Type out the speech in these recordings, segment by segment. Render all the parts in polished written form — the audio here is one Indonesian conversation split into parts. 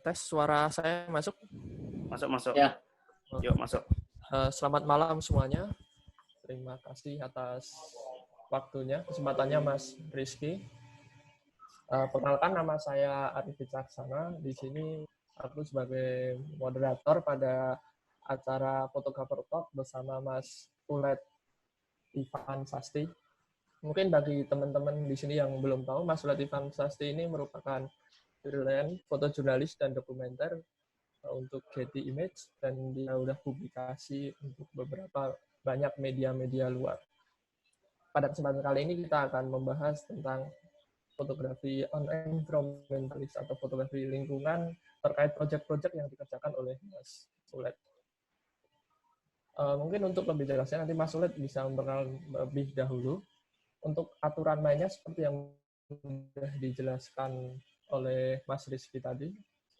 Tes suara saya masuk? Masuk. Ya. Yuk, masuk. Selamat malam semuanya. Terima kasih atas waktunya, kesempatannya Mas Rizky. Perkenalkan, nama saya Arif Wicaksana. Di sini aku sebagai moderator pada acara Photographer Talk bersama Mas Ulet Ivan Sasti. Mungkin bagi teman-teman di sini yang belum tahu, Mas Ulet Ivan Sasti ini merupakan freelance fotojurnalis dan dokumenter untuk Getty Image, dan dia udah publikasi untuk beberapa banyak media-media luar. Pada kesempatan kali ini kita akan membahas tentang fotografi environmentalis atau fotografi lingkungan terkait proyek-proyek yang dikerjakan oleh Mas Ulet. Mungkin untuk lebih jelasnya nanti Mas Ulet bisa memperkenalkan lebih dahulu. Untuk aturan mainnya seperti yang sudah dijelaskan oleh Mas Rizky tadi,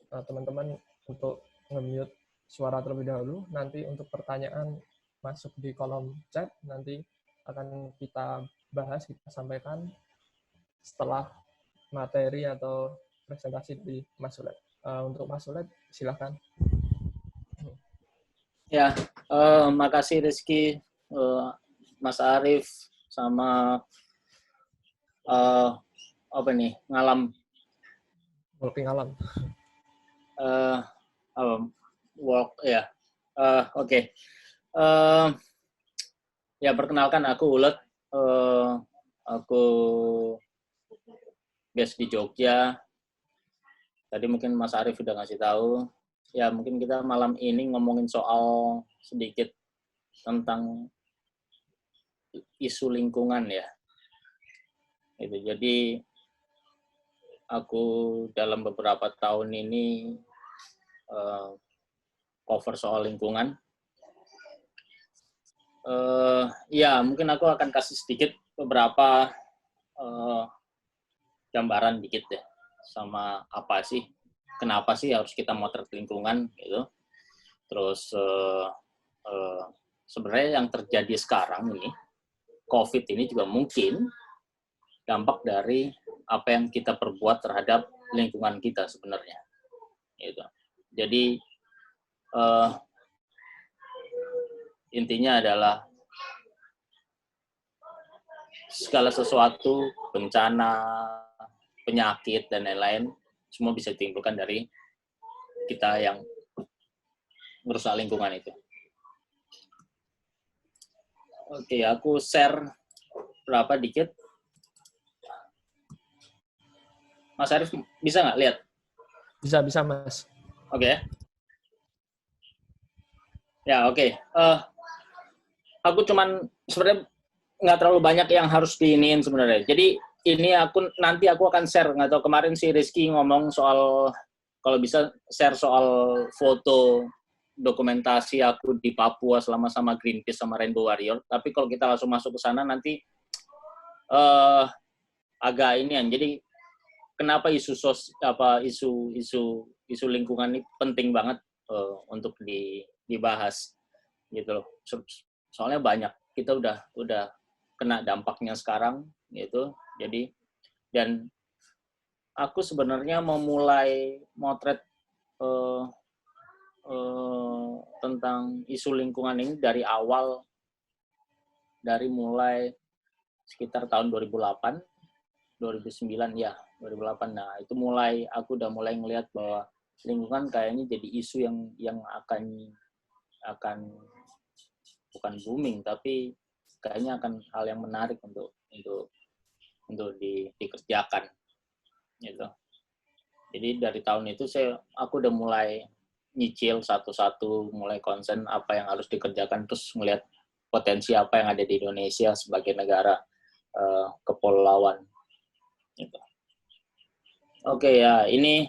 teman-teman untuk nge-mute suara terlebih dahulu. Nanti untuk pertanyaan masuk di kolom chat, nanti akan kita bahas, kita sampaikan setelah materi atau presentasi di Mas Ulet. Untuk Mas Ulet, silakan. Ya, makasih Rizky, Mas Arif, sama Ngalam. Walking Alam. Ya. Oke. Ya, perkenalkan aku Ulet. Aku base di Jogja. Tadi mungkin Mas Arif udah ngasih tahu. Ya, mungkin kita malam ini ngomongin soal sedikit tentang isu lingkungan ya. Itu. Jadi aku dalam beberapa tahun ini cover soal lingkungan. Ya, mungkin aku akan kasih sedikit beberapa gambaran dikit ya, sama apa sih, kenapa sih harus kita motret lingkungan gitu. Terus sebenarnya yang terjadi sekarang ini, COVID ini juga mungkin dampak dari apa yang kita perbuat terhadap lingkungan kita sebenarnya. Gitu. Jadi intinya adalah segala sesuatu, bencana, penyakit, dan lain-lain, semua bisa ditimbulkan dari kita yang merusak lingkungan itu. Oke, aku share berapa dikit. Mas Arif, bisa nggak lihat? Bisa, Mas. Oke. Ya, oke. Aku cuman sebenarnya nggak terlalu banyak yang harus diiniin sebenarnya. Jadi ini nanti aku akan share. Nggak tahu, kemarin si Rizky ngomong soal kalau bisa share soal foto dokumentasi aku di Papua selama sama Greenpeace sama Rainbow Warrior. Tapi kalau kita langsung masuk ke sana nanti agak inian. Jadi kenapa isu lingkungan ini penting banget untuk dibahas gitu loh. Soalnya banyak, kita udah kena dampaknya sekarang gitu. Jadi, dan aku sebenarnya mau mulai motret tentang isu lingkungan ini dari awal, dari mulai sekitar tahun 2008, 2009 ya, 2008. Nah, itu aku udah mulai ngelihat bahwa lingkungan kayaknya jadi isu yang akan bukan booming, tapi kayaknya akan hal yang menarik untuk dikerjakan gitu. Jadi dari tahun itu aku udah mulai nyicil satu-satu, mulai konsen apa yang harus dikerjakan, terus ngelihat potensi apa yang ada di Indonesia sebagai negara kepulauan gitu. Oke, ya, ini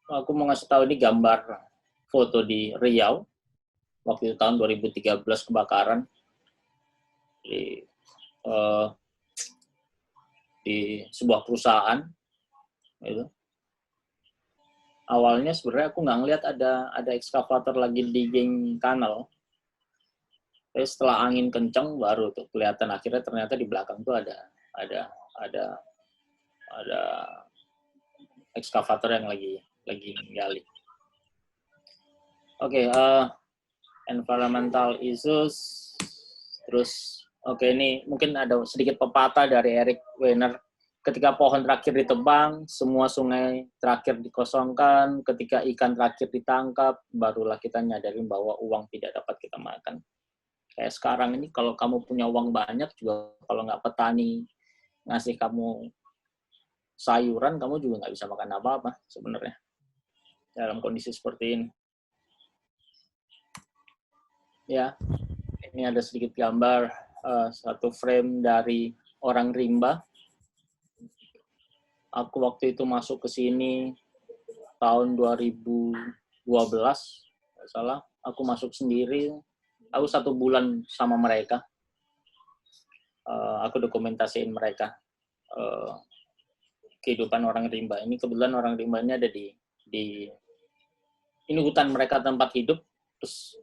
aku mau ngasih tahu, ini gambar foto di Riau waktu itu tahun 2013 kebakaran di sebuah perusahaan gitu. Awalnya sebenarnya aku nggak ngeliat ada ekskavator lagi digging kanal. Tapi setelah angin kencang baru tuh kelihatan, akhirnya ternyata di belakang tuh ada ekskavator yang lagi lagi gali. Oke, environmental issues. Terus, oke, ini mungkin ada sedikit pepatah dari Eric Weiner. Ketika pohon terakhir ditebang, semua sungai terakhir dikosongkan, ketika ikan terakhir ditangkap, barulah kita nyadarin bahwa uang tidak dapat kita makan. Kayak sekarang ini, kalau kamu punya uang banyak, juga kalau nggak petani ngasih kamu sayuran, kamu juga nggak bisa makan apa-apa sebenarnya dalam kondisi seperti ini. Ya, ini ada sedikit gambar, satu frame dari orang rimba. Aku waktu itu masuk ke sini tahun 2012, nggak salah. Aku masuk sendiri. Aku 1 bulan sama mereka. Aku dokumentasiin mereka. Kehidupan orang rimba. Ini kebetulan orang rimba ini ada di ini hutan mereka tempat hidup. Terus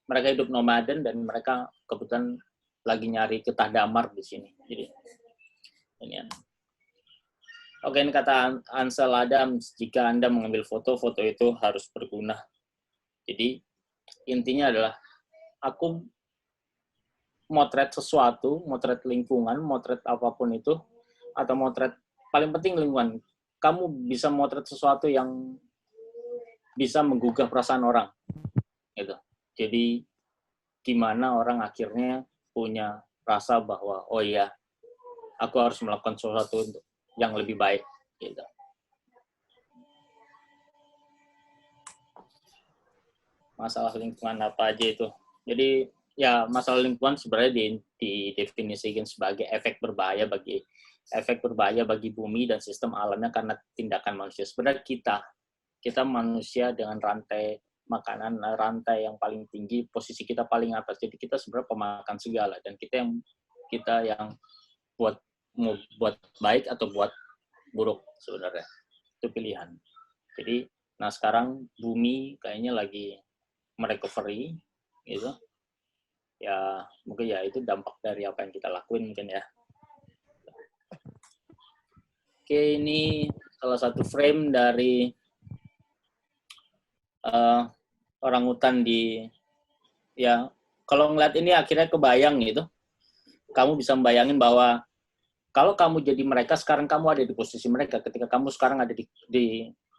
mereka hidup nomaden dan mereka kebetulan lagi nyari getah damar di sini. Jadi ini ya. Oke, ini kata Ansel Adams, jika Anda mengambil foto, foto itu harus berguna. Jadi, intinya adalah, aku motret sesuatu, motret lingkungan, motret apapun itu, atau motret, paling penting lingkungan. Kamu bisa motret sesuatu yang bisa menggugah perasaan orang. Gitu. Jadi, gimana orang akhirnya punya rasa bahwa, oh iya, aku harus melakukan sesuatu untuk yang lebih baik, gitu. Masalah lingkungan apa aja itu. Jadi ya masalah lingkungan sebenarnya didefinisikan sebagai efek berbahaya bagi bumi dan sistem alamnya karena tindakan manusia. Sebenarnya kita manusia dengan rantai makanan, rantai yang paling tinggi, posisi kita paling atas. Jadi kita sebenarnya pemakan segala dan kita yang mau buat baik atau buat buruk sebenarnya. Itu pilihan. Jadi, nah sekarang bumi kayaknya lagi merecovery gitu. Ya, mungkin ya itu dampak dari apa yang kita lakuin mungkin ya. Oke, ini salah satu frame dari orangutan di ya kalau ngeliat ini akhirnya kebayang gitu. Kamu bisa membayangin bahwa kalau kamu jadi mereka, sekarang kamu ada di posisi mereka. Ketika kamu sekarang ada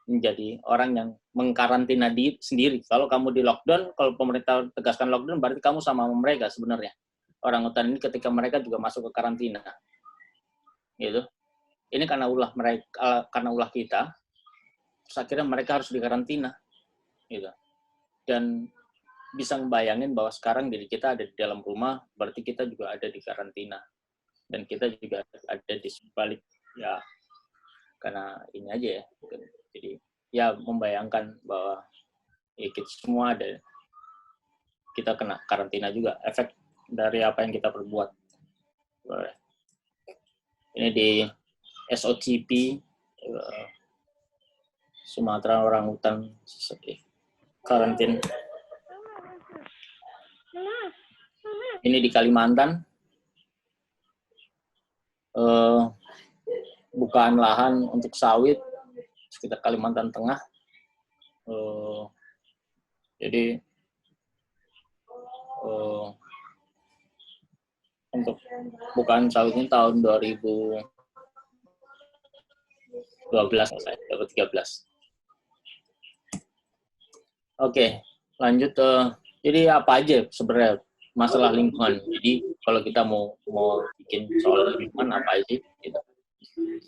menjadi orang yang mengkarantina diri sendiri. Kalau kamu di lockdown, kalau pemerintah tegaskan lockdown, berarti kamu sama mereka sebenarnya. Orangutan ini ketika mereka juga masuk ke karantina. Gitu. Ini karena ulah kita, terus akhirnya mereka harus dikarantina. Gitu. Dan bisa membayangin bahwa sekarang diri kita ada di dalam rumah, berarti kita juga ada di karantina. Dan kita juga ada di sebalik ya karena ini aja ya. Jadi ya membayangkan bahwa ya kita semua ada, kita kena karantina juga, efek dari apa yang kita perbuat. Ini di SOTP Sumatera orangutan karantina. Ini di Kalimantan. Bukaan lahan untuk sawit sekitar Kalimantan Tengah. Jadi untuk bukaan sawit ini tahun 2012 atau 13. Oke, lanjut. Jadi apa aja sebenarnya masalah lingkungan. Jadi kalau kita mau bikin soal lingkungan apa aja gitu.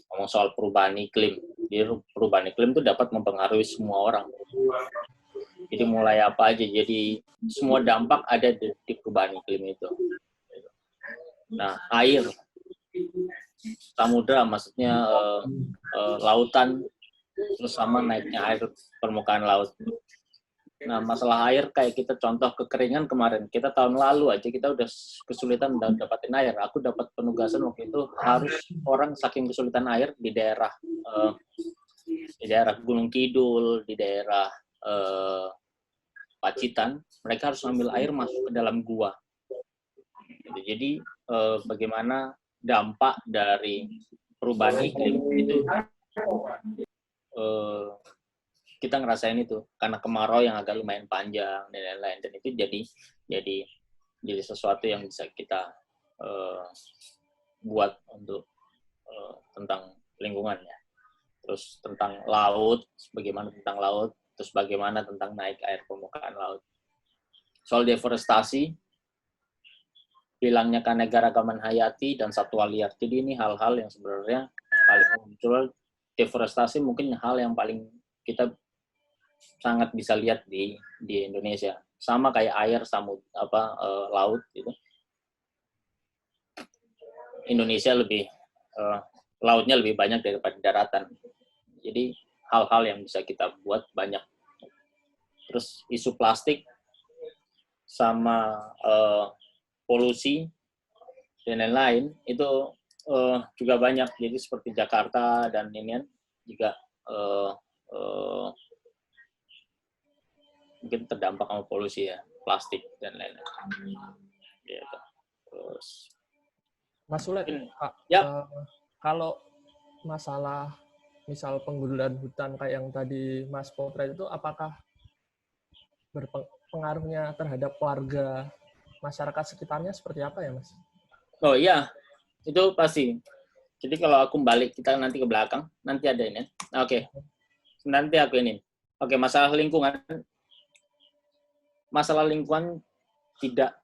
Ngomong soal perubahan iklim. Jadi perubahan iklim itu dapat mempengaruhi semua orang. Jadi mulai apa aja. Jadi semua dampak ada di perubahan iklim itu. Nah, air, samudra maksudnya lautan, terus sama naiknya air permukaan laut. Nah, masalah air kayak kita contoh kekeringan kemarin. Kita tahun lalu aja kita udah kesulitan dapatin air. Aku dapat penugasan waktu itu harus orang saking kesulitan air di daerah Gunung Kidul, di daerah Pacitan, mereka harus ambil air masuk ke dalam gua. Jadi bagaimana dampak dari perubahan iklim itu kita ngerasain itu karena kemarau yang agak lumayan panjang dan lain-lain, dan itu jadi sesuatu yang bisa kita buat untuk tentang lingkungan ya. Terus tentang laut, bagaimana tentang laut, terus bagaimana tentang naik air permukaan laut. Soal deforestasi, hilangnya keanekaragaman hayati dan satwa liar. Jadi ini hal-hal yang sebenarnya paling muncul. Deforestasi mungkin hal yang paling kita sangat bisa lihat di Indonesia. Sama kayak air, laut gitu. Indonesia lebih lautnya lebih banyak daripada daratan. Jadi hal-hal yang bisa kita buat banyak. Terus isu plastik sama polusi dan lain-lain itu juga banyak. Jadi seperti Jakarta dan ini juga mungkin terdampak sama polusi ya, plastik dan lain-lain. Gitu. Terus Mas Sule, Pak, ya. Kalau masalah misal penggundulan hutan kayak yang tadi Mas potret itu, apakah berpengaruhnya terhadap warga masyarakat sekitarnya seperti apa ya, Mas? Oh iya, itu pasti. Jadi kalau aku balik, kita nanti ke belakang, nanti ada ini. Oke. Nanti aku ini. Oke, masalah lingkungan. Masalah lingkungan tidak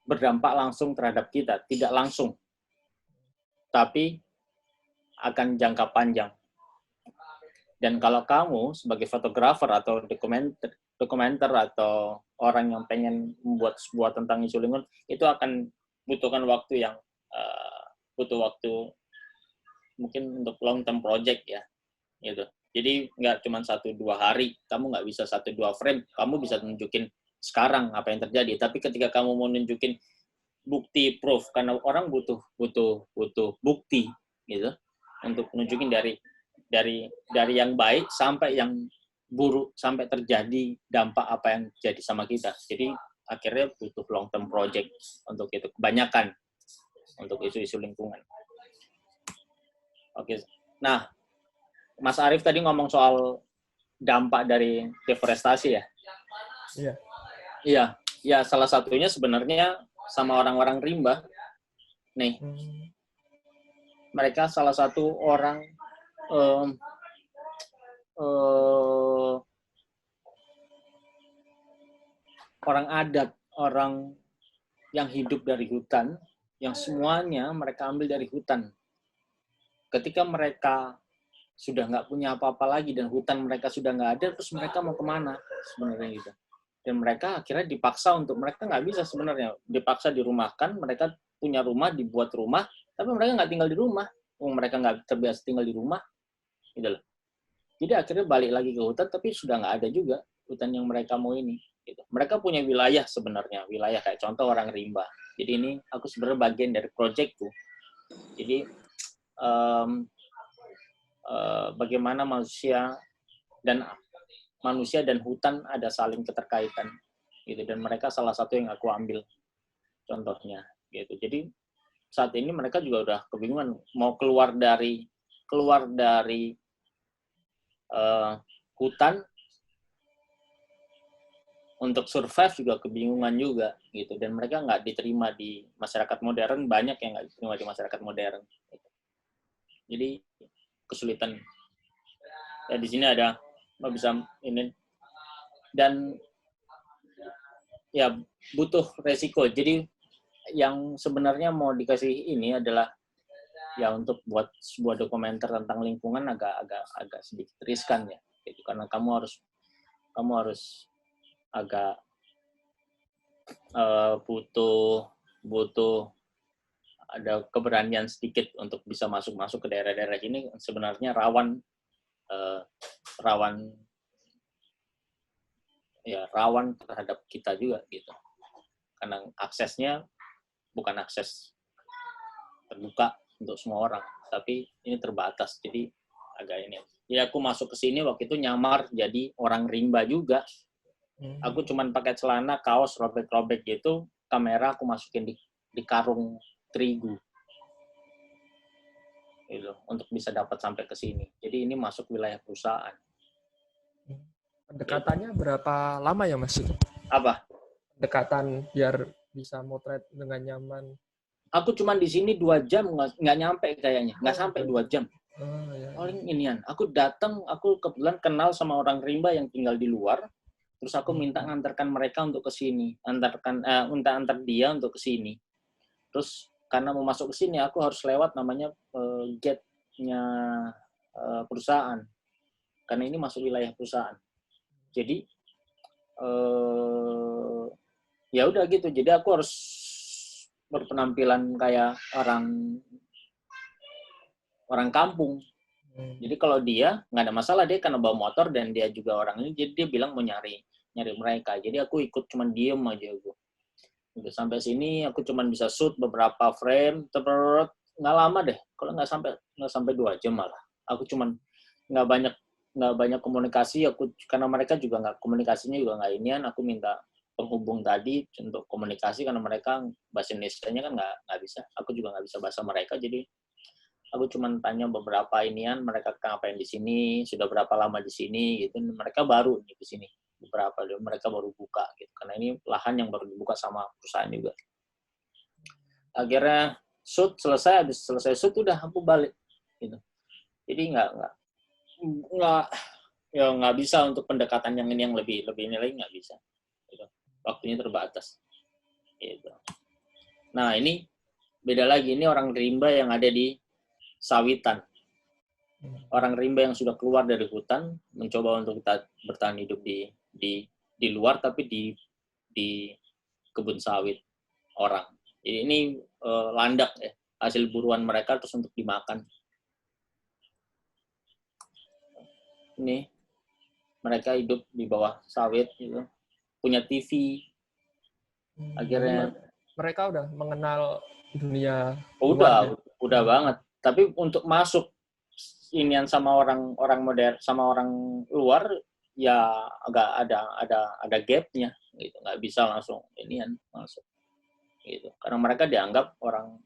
berdampak langsung terhadap kita, tidak langsung. Tapi akan jangka panjang. Dan kalau kamu sebagai fotografer atau dokumenter atau orang yang pengen membuat sebuah tentang isu lingkungan, itu akan butuhkan waktu yang butuh waktu mungkin untuk long term project ya, gitu. Jadi nggak cuma 1-2 hari, kamu nggak bisa 1-2 frame, kamu bisa tunjukin sekarang apa yang terjadi. Tapi ketika kamu mau nunjukin bukti proof, karena orang butuh bukti gitu untuk nunjukin dari yang baik sampai yang buruk, sampai terjadi dampak apa yang jadi sama kita. Jadi akhirnya butuh long term project untuk itu, kebanyakan untuk isu-isu lingkungan. Oke. Nah, Mas Arief tadi ngomong soal dampak dari deforestasi ya. Iya. Iya, ya salah satunya sebenarnya sama orang-orang rimba. Nih, mereka salah satu orang orang adat, orang yang hidup dari hutan, yang semuanya mereka ambil dari hutan. Ketika mereka sudah nggak punya apa-apa lagi dan hutan mereka sudah nggak ada, terus mereka mau kemana sebenarnya gitu. Dan mereka akhirnya dipaksa untuk, mereka nggak bisa sebenarnya, dipaksa dirumahkan, mereka punya rumah, dibuat rumah, tapi mereka nggak tinggal di rumah. Mereka nggak terbiasa tinggal di rumah. Gitu loh. Jadi akhirnya balik lagi ke hutan, tapi sudah nggak ada juga hutan yang mereka mau ini. Gitu. Mereka punya wilayah sebenarnya, wilayah kayak contoh orang rimba. Jadi ini aku sebenarnya bagian dari proyekku. Jadi bagaimana manusia dan hutan ada saling keterkaitan gitu, dan mereka salah satu yang aku ambil contohnya gitu. Jadi saat ini mereka juga udah kebingungan mau keluar dari hutan untuk survive, juga kebingungan juga gitu, dan mereka nggak diterima di masyarakat modern, banyak yang nggak diterima di masyarakat modern gitu. Jadi kesulitan ya di sini ada, nggak bisa ini, dan ya butuh resiko. Jadi yang sebenarnya mau dikasih ini adalah ya untuk buat sebuah dokumenter tentang lingkungan agak sedikit riskan ya, gitu, karena kamu harus agak butuh ada keberanian sedikit untuk bisa masuk ke daerah-daerah ini, sebenarnya rawan terhadap kita juga gitu, karena aksesnya bukan akses terbuka untuk semua orang, tapi ini terbatas, jadi agak ini. Ya aku masuk ke sini waktu itu nyamar jadi orang rimba juga. Aku cuman pakai celana, kaos, robek-robek gitu, kamera aku masukin di karung terigu. gitu untuk bisa dapat sampai ke sini. Jadi ini masuk wilayah perusahaan. Pendekatannya berapa lama ya Mas itu? Apa? Pendekatan biar bisa motret dengan nyaman. Aku cuma di sini 2 jam, nggak nyampe kayaknya, nggak sampai 2 jam. Ya. Paling inian. Aku datang, aku kebetulan kenal sama orang rimba yang tinggal di luar. Terus aku minta ngantarkan mereka untuk ke sini, antar dia untuk ke sini. Terus karena mau masuk ke sini, aku harus lewat namanya gate-nya perusahaan. Karena ini masuk wilayah perusahaan. Jadi ya udah gitu. Jadi aku harus berpenampilan kayak orang kampung. Jadi kalau dia nggak ada masalah, dia karena bawa motor dan dia juga orang ini, jadi dia bilang mau nyari mereka. Jadi aku ikut cuman diem aja gue. Udah sampai sini aku cuman bisa shoot beberapa frame, nggak lama deh. Kalau nggak sampai 2 jam malah. Aku cuman nggak banyak komunikasi. Aku karena mereka juga nggak komunikasinya juga nggak inian. Aku minta penghubung tadi untuk komunikasi karena mereka bahasa Indonesianya kan nggak bisa. Aku juga nggak bisa bahasa mereka, jadi aku cuma tanya beberapa inian, mereka ngapain di sini, sudah berapa lama di sini, gitu. Mereka baru nih di sini, mereka baru buka, gitu. Karena ini lahan yang baru dibuka sama perusahaan juga. Akhirnya habis selesai shoot udah aku balik, gitu. Jadi nggak bisa untuk pendekatan yang ini yang lebih nilai nggak bisa, gitu. Waktunya terbatas, gitu. Nah ini beda lagi, ini orang rimba yang ada di sawitan. Orang rimba yang sudah keluar dari hutan mencoba untuk kita bertahan hidup di luar, tapi di kebun sawit orang. Jadi ini landak ya, hasil buruan mereka terus untuk dimakan. Ini mereka hidup di bawah sawit gitu. Punya TV. Akhirnya mereka udah mengenal dunia udah banget. Tapi untuk masuk inian sama orang modern sama orang luar ya agak ada gapnya gitu, nggak bisa langsung inian masuk gitu karena mereka dianggap orang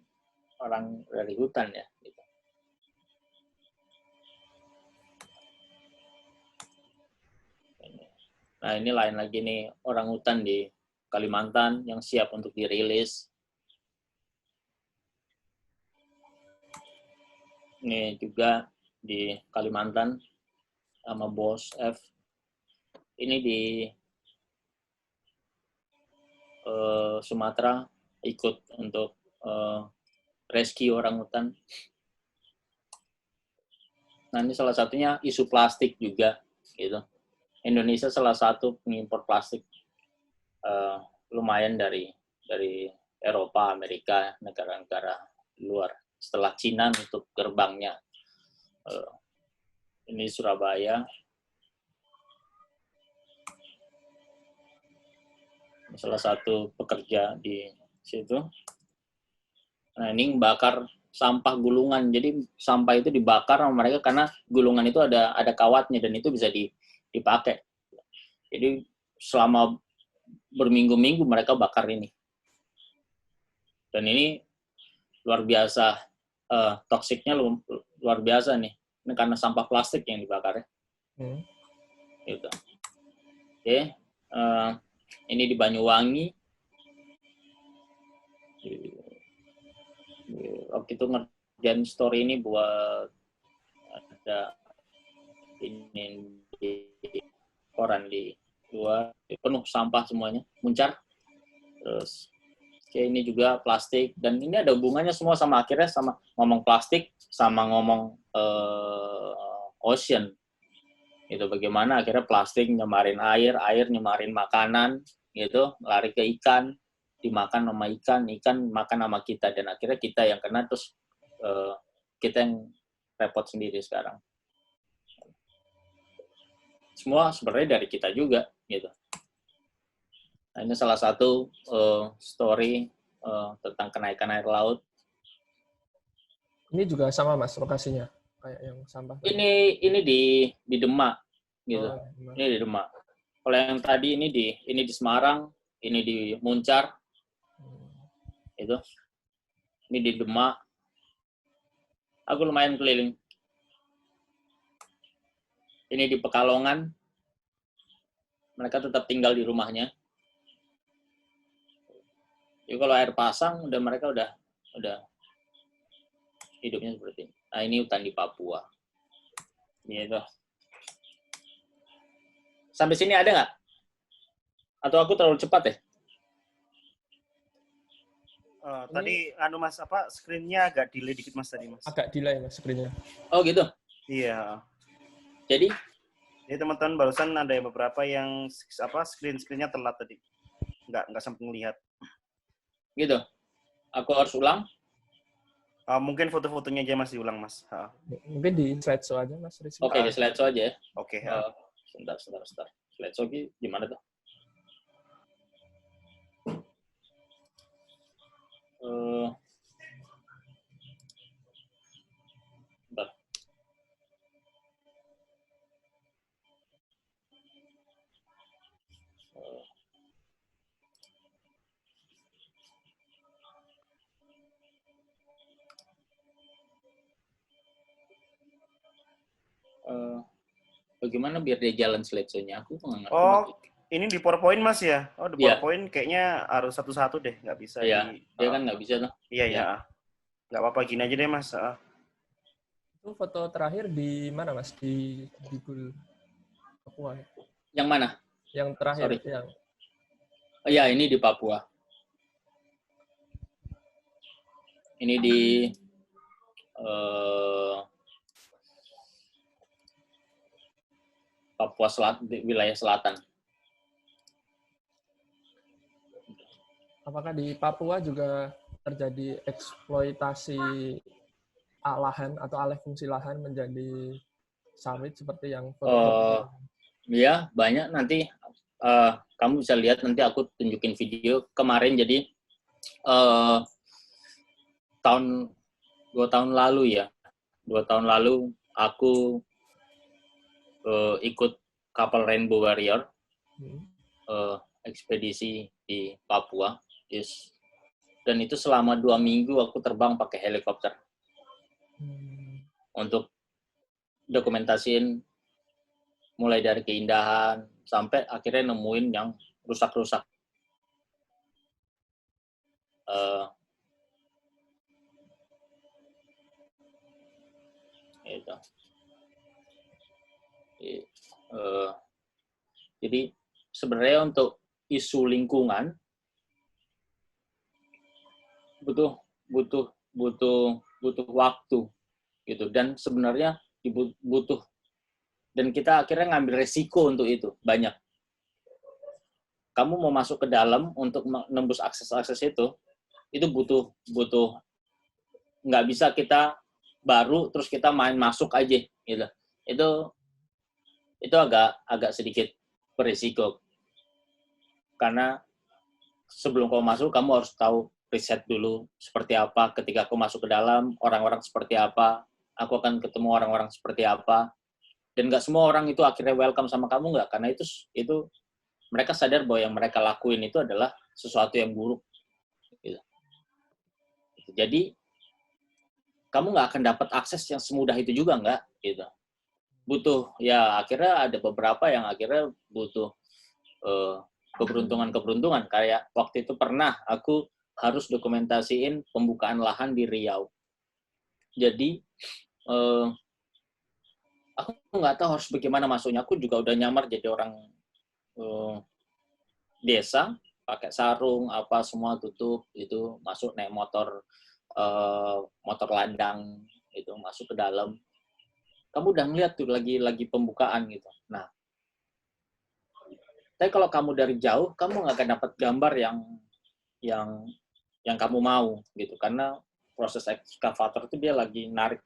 dari hutan ya gitu. Nah ini lain lagi nih orang hutan di Kalimantan yang siap untuk dirilis. Ini juga di Kalimantan sama Bos F. Ini di Sumatera ikut untuk rescue orang hutan. Nah ini salah satunya isu plastik juga gitu. Indonesia salah satu pengimpor plastik lumayan dari Eropa, Amerika, negara-negara luar. Setelah Cina nutup gerbangnya. Ini Surabaya. Salah satu pekerja di situ. Nah ini bakar sampah gulungan. Jadi sampah itu dibakar sama mereka karena gulungan itu ada kawatnya dan itu bisa dipakai. Jadi selama berminggu-minggu mereka bakar ini. Dan ini luar biasa. Toksiknya luar biasa nih. Ini karena sampah plastik yang dibakar ya. Gitu. Oke. Ini di Banyuwangi. Waktu itu ngerjain story ini buat ada ini di koran di luar, penuh sampah semuanya, muncar. Terus kayak ini juga plastik, dan ini ada hubungannya semua sama akhirnya sama ngomong plastik sama ngomong ocean. Itu bagaimana akhirnya plastik nyemarin air nyemarin makanan gitu, lari ke ikan, dimakan sama ikan makan sama kita, dan akhirnya kita yang kena, terus kita yang repot sendiri sekarang. Semua sebenarnya dari kita juga gitu. Nah, ini salah satu story tentang kenaikan air laut. Ini juga sama Mas lokasinya kayak yang sampah. Ini di Demak gitu. Ini di Demak. Kalau yang tadi ini di Semarang, ini di Muncar. Itu. Ini di Demak. Aku lumayan keliling. Ini di Pekalongan. Mereka tetap tinggal di rumahnya. Jadi kalau air pasang, mereka udah hidupnya seperti ini. Nah, ini hutan di Papua. Gitu. Sampai sini ada nggak? Atau aku terlalu cepat ya? Tadi Mas screen-nya agak delay dikit Mas tadi Mas. Agak delay Mas screen-nya. Oh gitu. Iya. Jadi teman-teman barusan ada beberapa yang screen-nya telat tadi. Nggak sempat ngelihat. Gitu. Aku harus ulang. Mungkin foto-fotonya aja Mas diulang Mas. Mungkin di slideshow aja Mas Rizky. Oke, di slideshow aja ya. Oke. Sebentar. Slideshow gimana tuh? Bentar. Bagaimana biar dia jalan slideshow-nya? Aku nggak ngerti. Oh, ini di PowerPoint Mas ya? Oh, di Iya. PowerPoint kayaknya harus satu-satu deh, nggak bisa Iya, dia kan nggak bisa tuh. Iya, Iya. ya. Nggak apa-apa, gini aja deh Mas. Itu foto terakhir di mana Mas? Di Google Papua. Yang mana? Yang terakhir Sorry. yang Iya, ini di Papua. Ini di Papua Selatan, wilayah selatan. apakah di Papua juga terjadi eksploitasi lahan atau alih fungsi lahan menjadi sawit seperti yang Iya, banyak. Nanti kamu bisa lihat, nanti aku tunjukin video kemarin. Jadi 2 tahun lalu ya, 2 tahun lalu aku ikut kapal Rainbow Warrior ekspedisi di Papua. Yes. Dan itu selama 2 minggu aku terbang pakai helikopter untuk dokumentasiin mulai dari keindahan sampai akhirnya nemuin yang rusak-rusak. Gitu. Jadi sebenarnya untuk isu lingkungan butuh waktu gitu, dan sebenarnya butuh, dan kita akhirnya ngambil resiko untuk itu banyak. Kamu mau masuk ke dalam untuk menembus akses itu butuh, nggak bisa kita baru terus kita main masuk aja gitu. Itu agak sedikit berisiko, karena sebelum kamu masuk kamu harus tahu riset dulu seperti apa. Ketika aku masuk ke dalam, orang-orang seperti apa, aku akan ketemu orang-orang seperti apa, dan nggak semua orang itu akhirnya welcome sama kamu, nggak, karena itu mereka sadar bahwa yang mereka lakuin itu adalah sesuatu yang buruk gitu. Jadi kamu nggak akan dapat akses yang semudah itu juga, nggak gitu. Butuh, ya akhirnya ada beberapa yang akhirnya butuh keberuntungan. Kayak waktu itu pernah aku harus dokumentasiin pembukaan lahan di Riau. Jadi aku nggak tahu harus bagaimana masuknya. Aku juga udah nyamar jadi orang desa, pakai sarung apa semua tutup, itu masuk naik motor landang itu masuk ke dalam. Kamu udah ngeliat tuh lagi pembukaan gitu. Nah, tapi kalau kamu dari jauh, kamu nggak akan dapat gambar yang kamu mau gitu, karena proses ekskavator itu dia lagi narik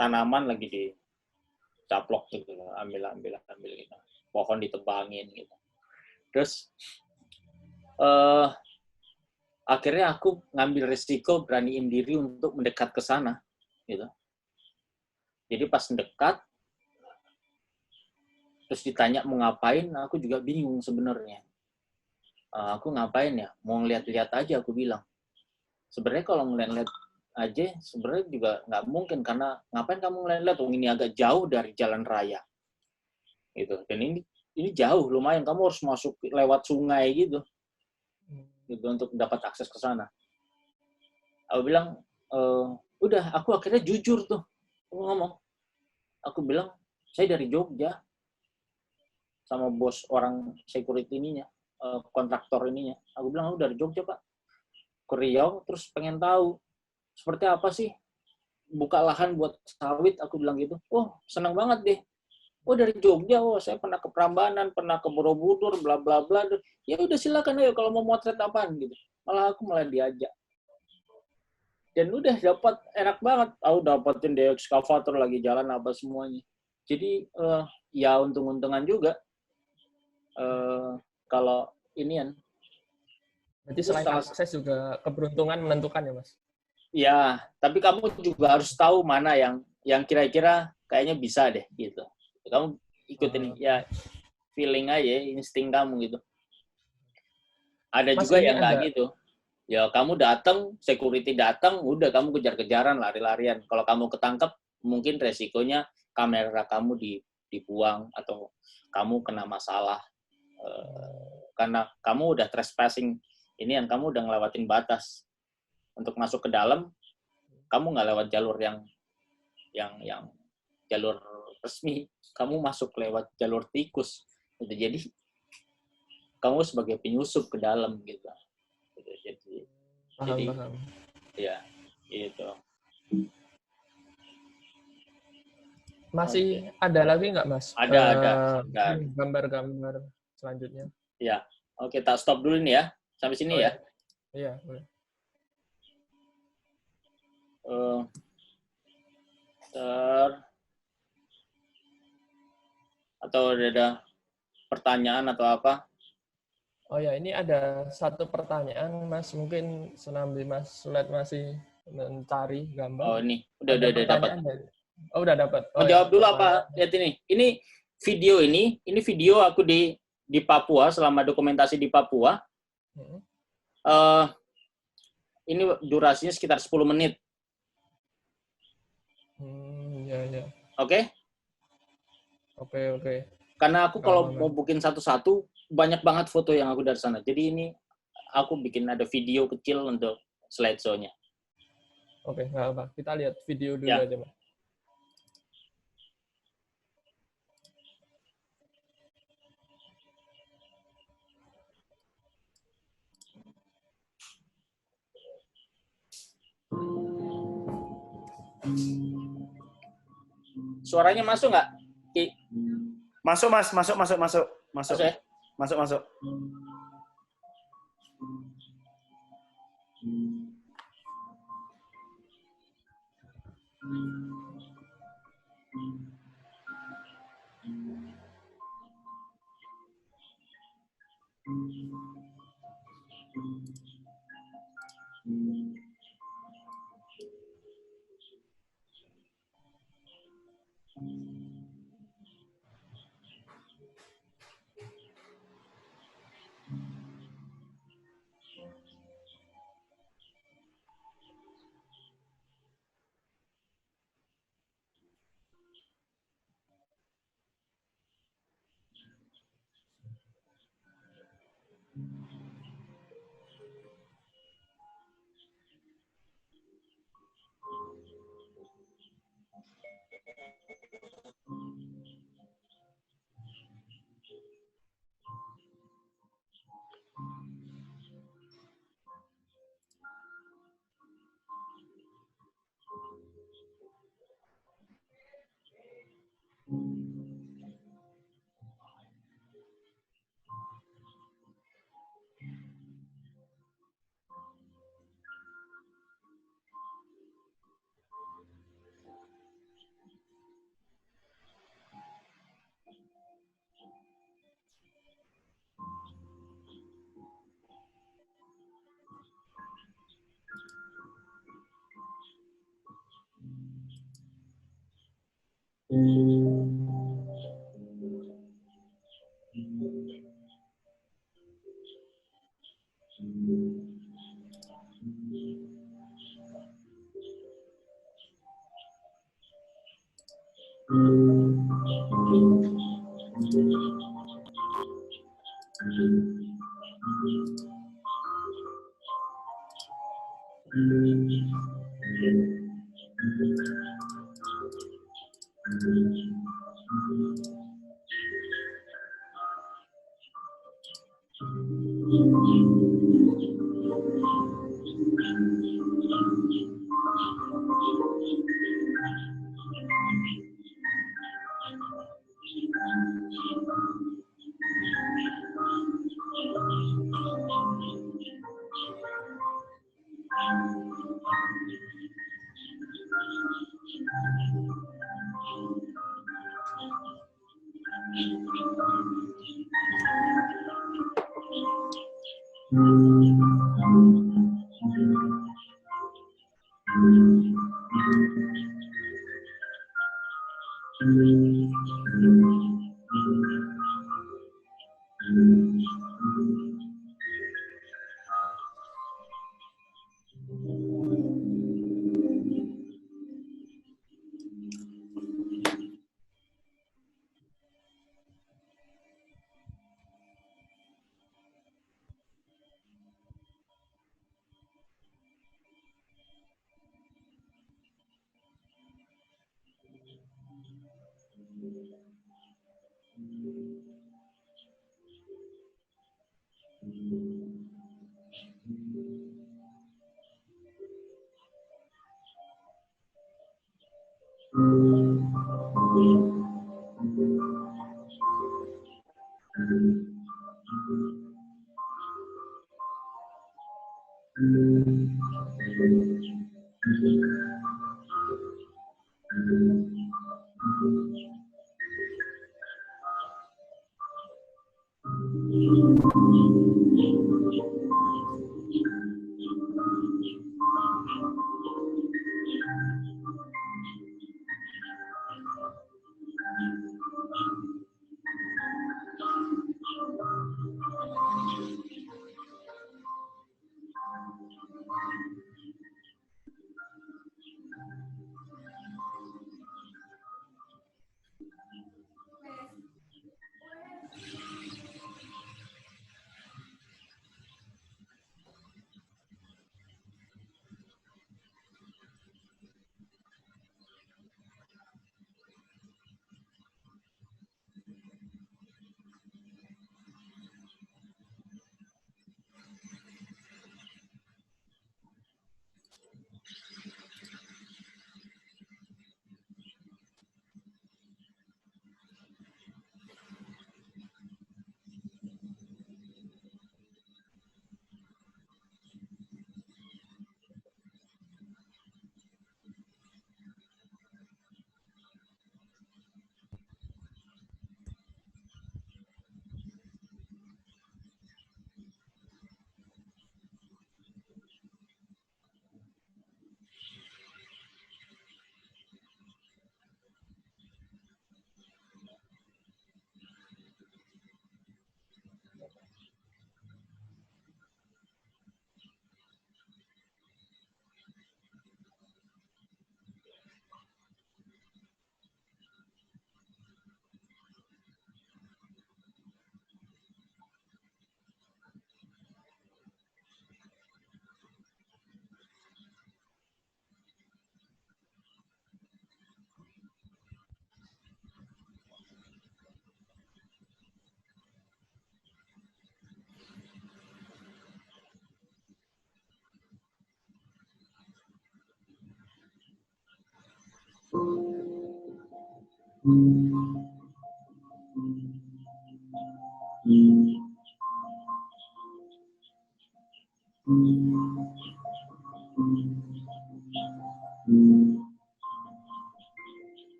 tanaman lagi dicaplok gitu, ambil gitu, pohon ditebangin gitu. Terus akhirnya aku ngambil risiko, beraniin diri untuk mendekat ke sana gitu. Jadi pas mendekat terus ditanya mau ngapain, aku juga bingung sebenarnya. Aku ngapain ya? Mau ngeliat-liat aja, aku bilang. Sebenarnya kalau ngeliat-liat aja sebenarnya juga nggak mungkin, karena ngapain kamu ngeliat-liat, ini agak jauh dari jalan raya gitu, dan ini jauh lumayan, kamu harus masuk lewat sungai gitu untuk dapat akses ke sana. Aku bilang, udah, aku akhirnya jujur tuh, aku ngomong, aku bilang saya dari Jogja, sama bos orang security ininya, kontraktor ininya, aku bilang aku dari Jogja Pak, ke Riau, terus pengen tahu seperti apa sih buka lahan buat sawit, aku bilang gitu. Oh, senang banget deh. Oh, dari Jogja, oh saya pernah ke Prambanan, pernah ke Borobudur, bla bla bla. Ya udah silakan ayo kalau mau motret apaan gitu. Malah diajak. Dan udah dapat enak banget. Aku dapetin di ekskavator lagi jalan apa semuanya. Jadi ya untung-untungan juga kalau inian. Berarti selain akses juga keberuntungan menentukan ya, Mas? Ya, tapi kamu juga harus tahu mana yang kira-kira kayaknya bisa deh gitu. Kamu ikutin ya feeling aja, insting kamu gitu. Ada Mas, juga ini yang nggak gitu. Ya kamu datang, security datang, udah kamu kejar-kejaran, lari-larian. Kalau kamu ketangkep, mungkin resikonya kamera kamu dibuang atau kamu kena masalah karena kamu udah trespassing. Ini yang kamu udah ngelewatin batas. Untuk masuk ke dalam, kamu nggak lewat jalur yang jalur resmi, kamu masuk lewat jalur tikus. Gitu. Jadi kamu sebagai penyusup ke dalam gitu. Jadi paham. ya gitu. Masih ada lagi nggak, Mas? Ada. Gambar-gambar selanjutnya. Ya, oke, tak stop dulu nih ya. Sampai sini ya. Iya, boleh. Atau ada pertanyaan atau apa? Oh ya, ini ada satu pertanyaan, Mas. Mungkin senambi Mas Sulet masih mencari gambar. Oh, ini udah dapat. Oh, udah dapat. Mau jawab dulu apa? Lihat ini. Ini video aku di Papua, selama dokumentasi di Papua. Ini durasinya sekitar 10 menit. Ya. Oke? Oke. Karena aku kalau mau bikin satu-satu, banyak banget foto yang aku dari sana. Jadi ini aku bikin ada video kecil untuk slideshow-nya. Oke, nggak apa. Kita lihat video dulu aja, Mas. Suaranya masuk nggak? Masuk, Mas. Masuk. Masuk ya? Masuk.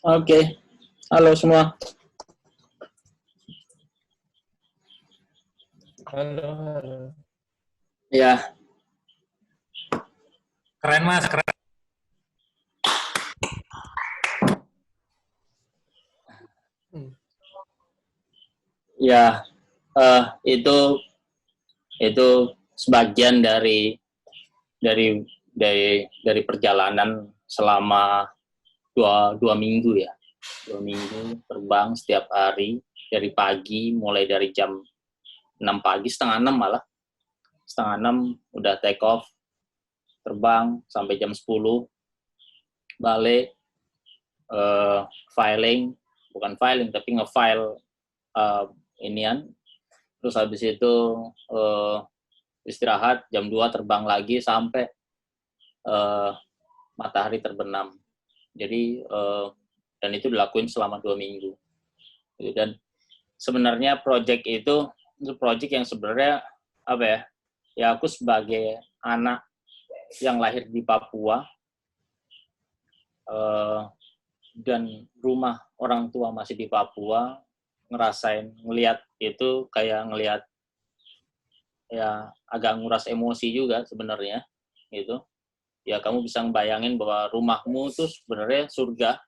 Oke. Halo semua. Halo, halo. Ya, Keren Mas, keren. ya, itu sebagian dari perjalanan selama dua minggu ya. 2 minggu terbang setiap hari dari pagi, mulai dari jam 6 pagi, setengah 6 malah. Setengah 6 udah take off, terbang sampai jam 10, balik, bukan filing, tapi nge-file inian. Terus habis itu istirahat, jam 2 terbang lagi sampai matahari terbenam. Jadi, dan itu dilakuin selama 2 minggu. Dan sebenarnya project yang sebenarnya, apa ya, ya aku sebagai anak yang lahir di Papua dan rumah orang tua masih di Papua, ngelihat itu kayak ngelihat ya agak nguras emosi juga sebenarnya gitu. Ya kamu bisa ngebayangin bahwa rumahmu itu sebenarnya surga,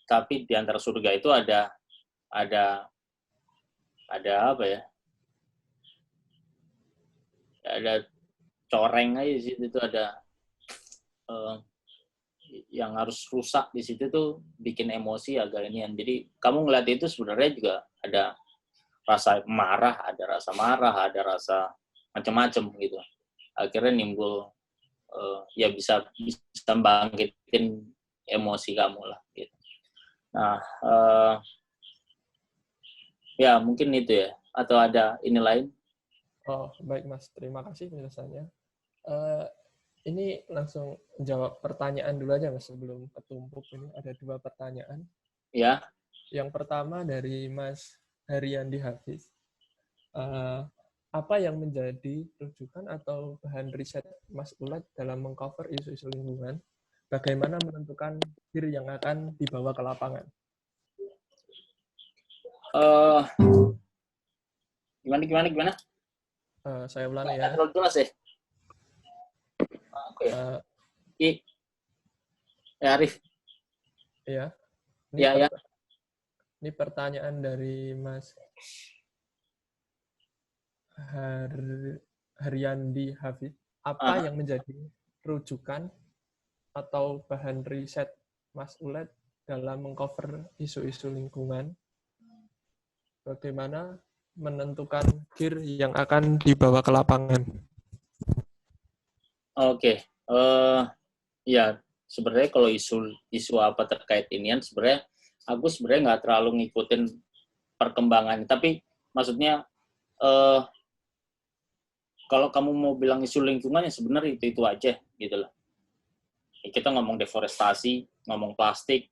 tapi di antara surga itu ada apa ya? Ada coreng aja di situ, itu ada yang harus rusak di situ tuh bikin emosi agak inian. Jadi kamu ngeliat itu sebenarnya juga ada rasa marah, ada rasa macam-macam gitu. Akhirnya nimbul ya bisa bangkitin emosi kamu lah gitu. Nah, ya mungkin itu ya, atau ada ini lain? Oh, baik Mas. Terima kasih penjelasannya. Ini langsung jawab pertanyaan dulu aja Mas sebelum ketumpuk. Ini ada 2 pertanyaan. Ya. Yang pertama dari Mas Haryandi Hafiz. Apa yang menjadi rujukan atau bahan riset Mas Ulet dalam mengcover isu-isu lingkungan? Bagaimana menentukan gear yang akan dibawa ke lapangan? Gimana? Saya ulangi ya. Terlalu jelas ya. Aku ya. Arif. Iya. Ini pertanyaan dari Mas Haryandi Hafiz. Apa yang menjadi rujukan atau bahan riset Mas Ulet dalam mengcover isu-isu lingkungan? Bagaimana menentukan gear yang akan dibawa ke lapangan? Oke. Ya, sebenarnya kalau isu apa terkait inian, sebenarnya aku nggak terlalu ngikutin perkembangan. Tapi maksudnya kalau kamu mau bilang isu lingkungan ya sebenarnya itu aja gitu loh. Kita ngomong deforestasi, ngomong plastik,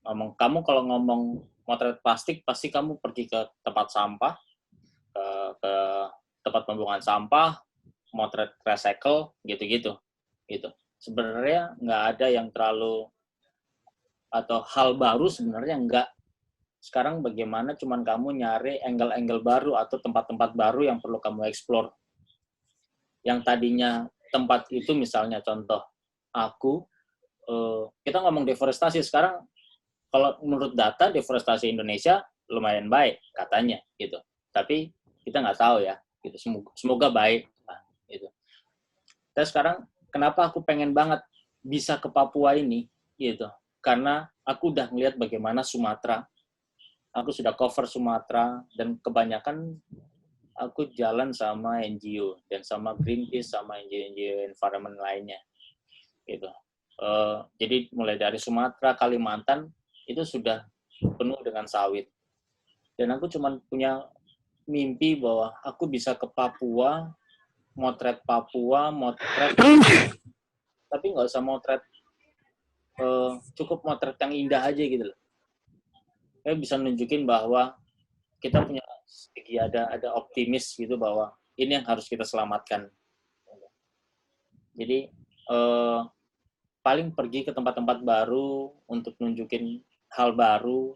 kamu kalau ngomong motret plastik pasti kamu pergi ke tempat sampah, ke tempat pembuangan sampah, motret recycle gitu. Sebenarnya nggak ada yang terlalu atau hal baru sebenarnya nggak. Sekarang bagaimana cuman kamu nyari angle-angle baru atau tempat-tempat baru yang perlu kamu explore. Yang tadinya tempat itu misalnya contoh kita ngomong deforestasi sekarang, kalau menurut data deforestasi Indonesia lumayan baik katanya gitu, tapi kita nggak tahu ya gitu, semoga baik gitu. Terus sekarang kenapa aku pengen banget bisa ke Papua ini gitu, karena aku udah ngeliat bagaimana Sumatera, aku sudah cover Sumatera dan kebanyakan aku jalan sama NGO dan sama Greenpeace sama NGO environment lainnya gitu. Jadi mulai dari Sumatera, Kalimantan itu sudah penuh dengan sawit. Dan aku cuma punya mimpi bahwa aku bisa ke Papua, motret tapi nggak usah motret, cukup motret yang indah aja gitu loh. Saya bisa nunjukin bahwa kita punya segi ada optimis gitu bahwa ini yang harus kita selamatkan. Jadi paling pergi ke tempat-tempat baru untuk nunjukin hal baru,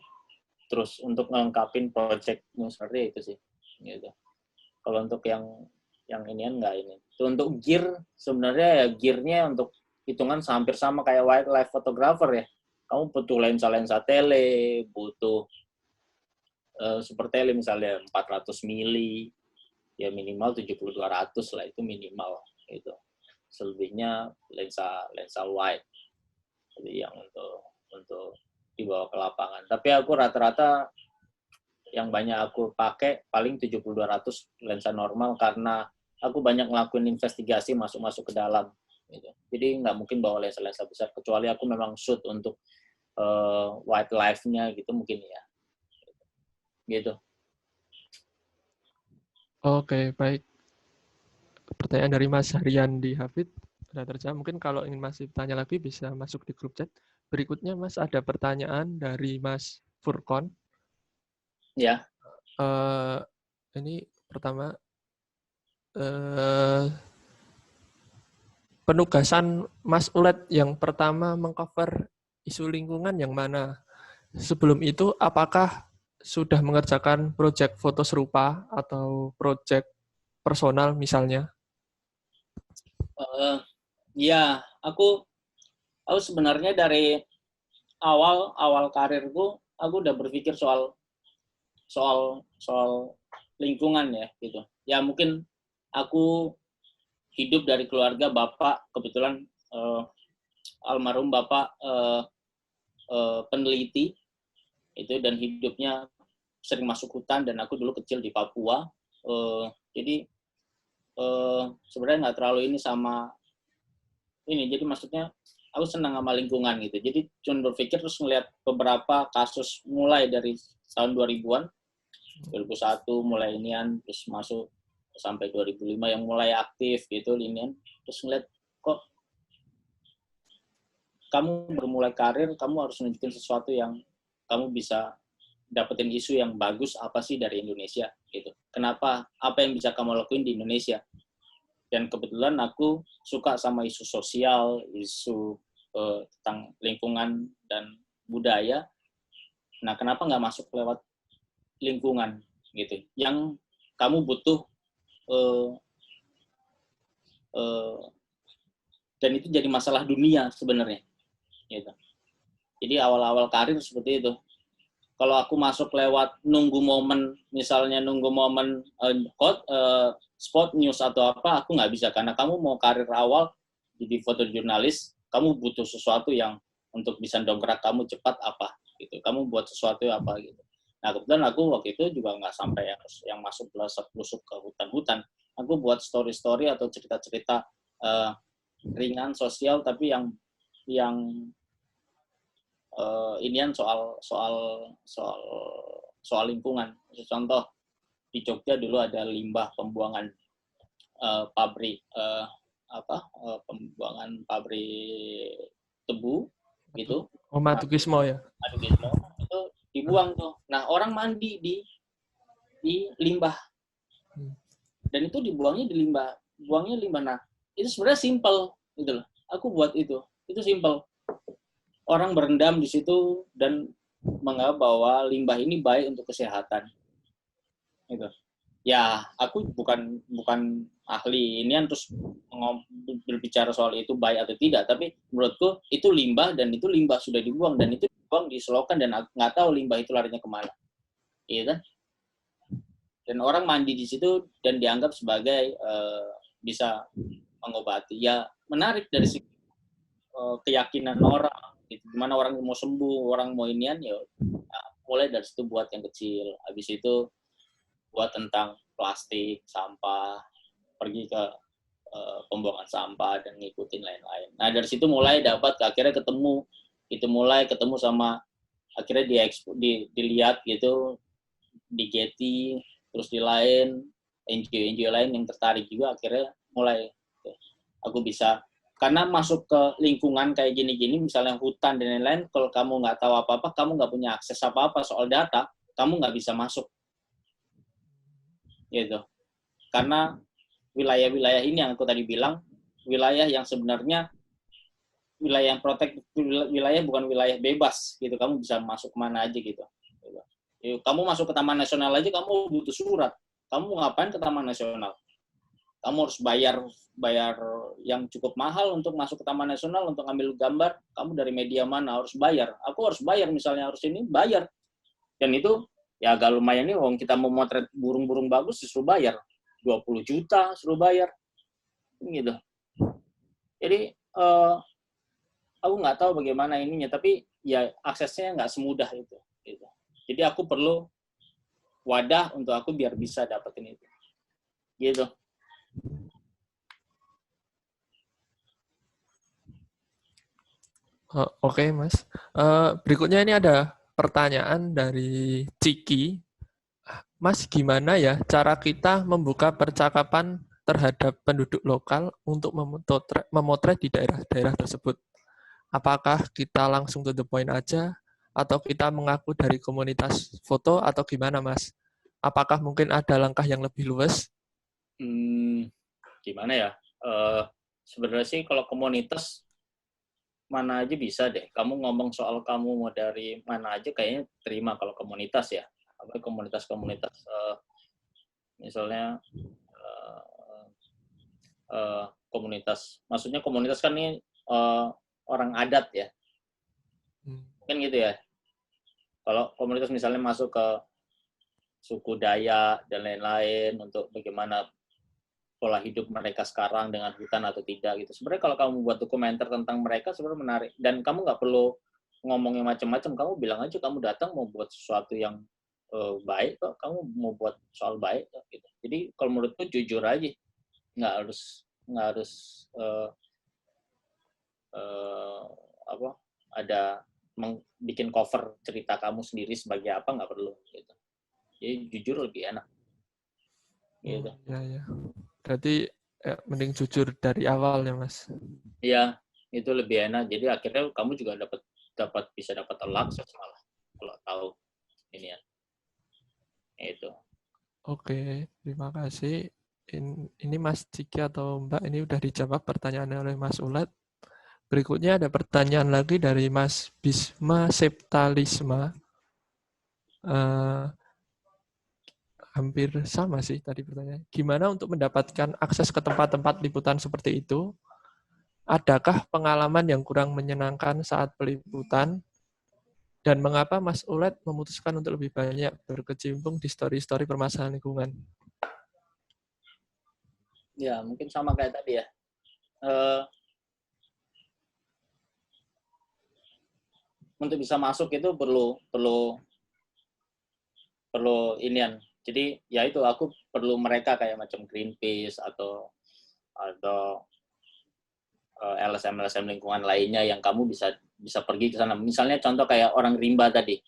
terus untuk ngelengkapin projectmu seperti itu sih. Gitu. Kalau untuk yang inian nggak ini. Itu untuk gear sebenarnya ya gearnya untuk hitungan hampir sama kayak wildlife photographer ya. Kamu butuh lensa tele, butuh super tele misalnya 400 mili, ya minimal 70-200 lah itu minimal gitu. Selebihnya lensa wide. Jadi yang untuk dibawa ke lapangan. Tapi aku rata-rata yang banyak aku pakai paling 70-200 lensa normal karena aku banyak ngelakuin investigasi masuk ke dalam. Gitu. Jadi nggak mungkin bawa lensa besar kecuali aku memang shoot untuk wildlife-nya gitu mungkin ya. Gitu. Oke, baik. Pertanyaan dari Mas Haryandi Hafid sudah terjawab. Mungkin kalau ingin masih tanya lagi bisa masuk di grup chat. Berikutnya Mas ada pertanyaan dari Mas Furkon. Ya. Ini pertama penugasan Mas Ulet yang pertama mengcover isu lingkungan yang mana? Sebelum itu, apakah sudah mengerjakan proyek foto serupa atau proyek personal misalnya? Ya, aku sebenarnya dari awal karirku, aku udah berpikir soal lingkungan ya gitu. Ya mungkin aku hidup dari keluarga bapak, kebetulan almarhum bapak peneliti itu, dan hidupnya sering masuk hutan, dan aku dulu kecil di Papua. Jadi sebenarnya nggak terlalu ini sama ini. Jadi maksudnya aku senang sama lingkungan gitu. Jadi cuma berpikir terus ngeliat beberapa kasus mulai dari tahun 2000-an, 2001 mulai inian, terus masuk sampai 2005 yang mulai aktif gitu inian. Terus ngeliat kok kamu bermulai karir, kamu harus nunjukin sesuatu yang kamu bisa dapetin isu yang bagus apa sih dari Indonesia gitu. Kenapa? Apa yang bisa kamu lakuin di Indonesia? Dan kebetulan aku suka sama isu sosial, isu tentang lingkungan dan budaya. Nah, kenapa nggak masuk lewat lingkungan gitu? Yang kamu butuh dan itu jadi masalah dunia sebenarnya. Gitu. Jadi awal-awal karir seperti itu. Kalau aku masuk lewat nunggu momen, misalnya nunggu momen spot news atau apa, aku nggak bisa. Karena kamu mau karir awal jadi fotojurnalis, kamu butuh sesuatu yang untuk bisa dongkrak kamu cepat apa gitu. Kamu buat sesuatu apa gitu. Nah kebetulan aku waktu itu juga nggak sampai yang masuk pelusuk ke hutan-hutan. Aku buat story-story atau cerita-cerita ringan sosial, tapi yang inian soal lingkungan. Contoh di Jogja dulu ada limbah pembuangan pabrik pembuangan pabrik tebu gitu. Matukismo ya. Matukismo itu dibuang tuh. Nah orang mandi di limbah, dan itu dibuangnya di limbah, Nah itu sebenarnya simple gitu loh. Aku buat itu simple. Orang berendam di situ dan menganggap bahwa limbah ini baik untuk kesehatan. Gitu. Ya, aku bukan ahli ini terus berbicara soal itu baik atau tidak, tapi menurutku itu limbah, dan itu limbah sudah dibuang, dan itu dibuang di selokan, dan nggak tahu limbah itu larinya kemana. Iya kan? Dan orang mandi di situ dan dianggap sebagai bisa mengobati. Ya, menarik dari segi keyakinan orang. Gimana orang mau sembuh, orang mau inian, ya mulai dari situ buat yang kecil. Habis itu buat tentang plastik, sampah, pergi ke pembuangan sampah dan ngikutin lain-lain. Nah dari situ mulai dapat, akhirnya ketemu sama, akhirnya dilihat gitu di Getty, terus di lain NGO lain yang tertarik juga, akhirnya mulai aku bisa. Karena masuk ke lingkungan kayak gini-gini, misalnya hutan dan lain-lain, kalau kamu nggak tahu apa-apa, kamu nggak punya akses apa-apa soal data, kamu nggak bisa masuk. Gitu. Karena wilayah-wilayah ini yang aku tadi bilang, wilayah yang sebenarnya wilayah yang protek, wilayah bukan wilayah bebas. Gitu. Kamu bisa masuk kemana aja gitu. Kamu masuk ke Taman Nasional aja, kamu butuh surat. Kamu ngapain ke Taman Nasional? Kamu harus bayar yang cukup mahal untuk masuk ke Taman Nasional, untuk ambil gambar. Kamu dari media mana harus bayar. Aku harus bayar, misalnya harus ini bayar. Dan itu ya agak lumayan nih, wong kita mau motret burung-burung bagus disuruh bayar 20 juta, suruh bayar gitu. Jadi aku nggak tahu bagaimana ininya, tapi ya aksesnya nggak semudah itu gitu. Jadi aku perlu wadah untuk aku biar bisa dapetin itu gitu. Oke, Mas. Berikutnya ini ada pertanyaan dari Ciki. Mas, gimana ya cara kita membuka percakapan terhadap penduduk lokal untuk memotret di daerah-daerah tersebut? Apakah kita langsung to the point aja, atau kita mengaku dari komunitas foto, atau gimana, Mas? Apakah mungkin ada langkah yang lebih luas? Gimana ya? sebenarnya sih kalau komunitas mana aja bisa deh. Kamu ngomong soal kamu mau dari mana aja kayaknya terima kalau komunitas ya. Apa komunitas-komunitas misalnya komunitas, maksudnya komunitas kan ini orang adat ya, kan gitu ya. Kalau komunitas misalnya masuk ke suku Dayak dan lain-lain untuk bagaimana pola hidup mereka sekarang dengan hutan atau tidak gitu. Sebenarnya kalau kamu buat dokumenter tentang mereka sebenarnya menarik dan kamu nggak perlu ngomongin macam-macam. Kamu bilang aja kamu datang mau buat sesuatu yang baik kok. Kamu mau buat soal baik kok, gitu. Jadi kalau menurutku jujur aja, nggak harus apa ada bikin cover cerita kamu sendiri sebagai apa, nggak perlu gitu. Jadi jujur lebih enak gitu. Ya. Berarti mending jujur dari awal ya, Mas. Iya, itu lebih enak. Jadi akhirnya kamu juga bisa dapat akses malah kalau tahu ini ya. Itu. Oke, terima kasih. Ini Mas Ciki atau Mbak, ini udah dijawab pertanyaannya oleh Mas Ulet. Berikutnya ada pertanyaan lagi dari Mas Bisma Septalisma. Hampir sama sih tadi pertanyaan. Gimana untuk mendapatkan akses ke tempat-tempat liputan seperti itu? Adakah pengalaman yang kurang menyenangkan saat peliputan? Dan mengapa Mas Ulet memutuskan untuk lebih banyak berkecimpung di story-story permasalahan lingkungan? Ya, mungkin sama kayak tadi ya. Untuk bisa masuk itu perlu inian. Jadi ya itu aku perlu mereka kayak macam Greenpeace atau LSM lingkungan lainnya yang kamu bisa pergi ke sana. Misalnya contoh kayak orang rimba tadi.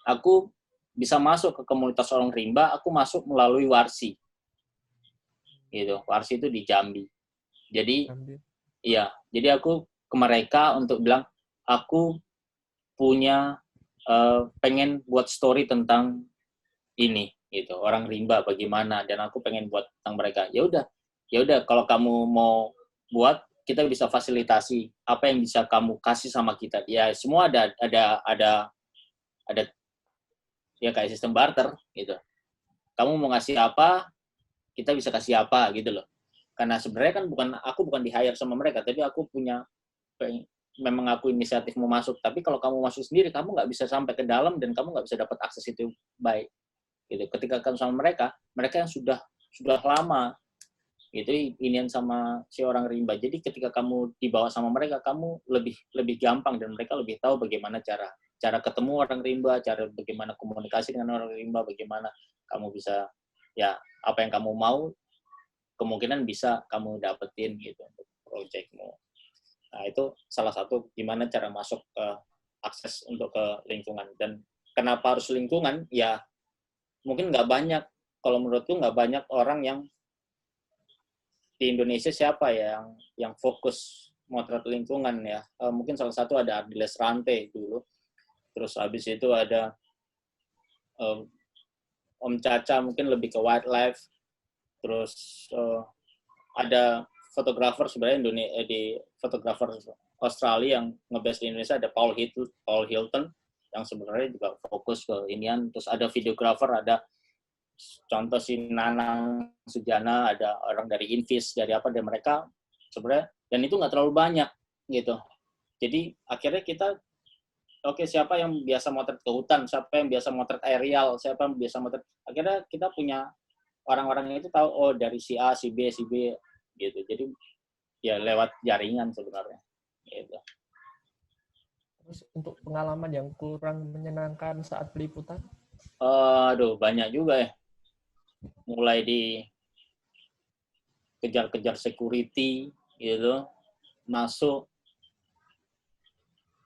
Aku bisa masuk ke komunitas orang rimba, aku masuk melalui Warsi. Gitu. Warsi itu di Jambi. Jadi iya, jadi aku ke mereka untuk bilang aku punya pengen buat story tentang ini gitu, orang rimba bagaimana, dan aku pengen buat tentang mereka. Ya udah kalau kamu mau buat, kita bisa fasilitasi apa yang bisa kamu kasih sama kita. Ya semua ada ya kayak sistem barter gitu. Kamu mau ngasih apa, kita bisa kasih apa gitu loh. Karena sebenarnya kan aku bukan di hire sama mereka, tapi aku punya memang aku inisiatif mau masuk. Tapi kalau kamu masuk sendiri, kamu nggak bisa sampai ke dalam dan kamu nggak bisa dapat akses itu baik. Gitu. Ketika kamu sama mereka yang sudah lama itu inian sama si orang rimba. Jadi ketika kamu dibawa sama mereka, kamu lebih gampang dan mereka lebih tahu bagaimana cara ketemu orang rimba, cara bagaimana komunikasi dengan orang rimba, bagaimana kamu bisa ya apa yang kamu mau kemungkinan bisa kamu dapetin gitu untuk proyekmu. Nah, itu salah satu gimana cara masuk ke akses untuk ke lingkungan. Dan kenapa harus lingkungan? Ya mungkin nggak banyak, kalau menurutku nggak banyak orang yang di Indonesia siapa ya yang fokus motret lingkungan ya. Mungkin salah satu ada Ardiles Rante dulu, terus habis itu ada Om Caca mungkin lebih ke wildlife, terus ada fotografer sebenarnya di fotografer Australia yang nge-base di Indonesia, ada Paul Hilton yang sebenarnya juga fokus ke inian. Terus ada videografer, ada contoh si Nanang Sujana, ada orang dari Invis, dari apa, dari mereka sebenarnya, dan itu nggak terlalu banyak gitu. Jadi akhirnya kita siapa yang biasa motret ke hutan, siapa yang biasa motret aerial, siapa yang biasa motret, akhirnya kita punya orang-orang itu tahu, oh dari si A, si B gitu. Jadi ya lewat jaringan sebenarnya gitu. Terus untuk pengalaman yang kurang menyenangkan saat peliputan? Aduh, banyak juga ya. Mulai di kejar-kejar security gitu, masuk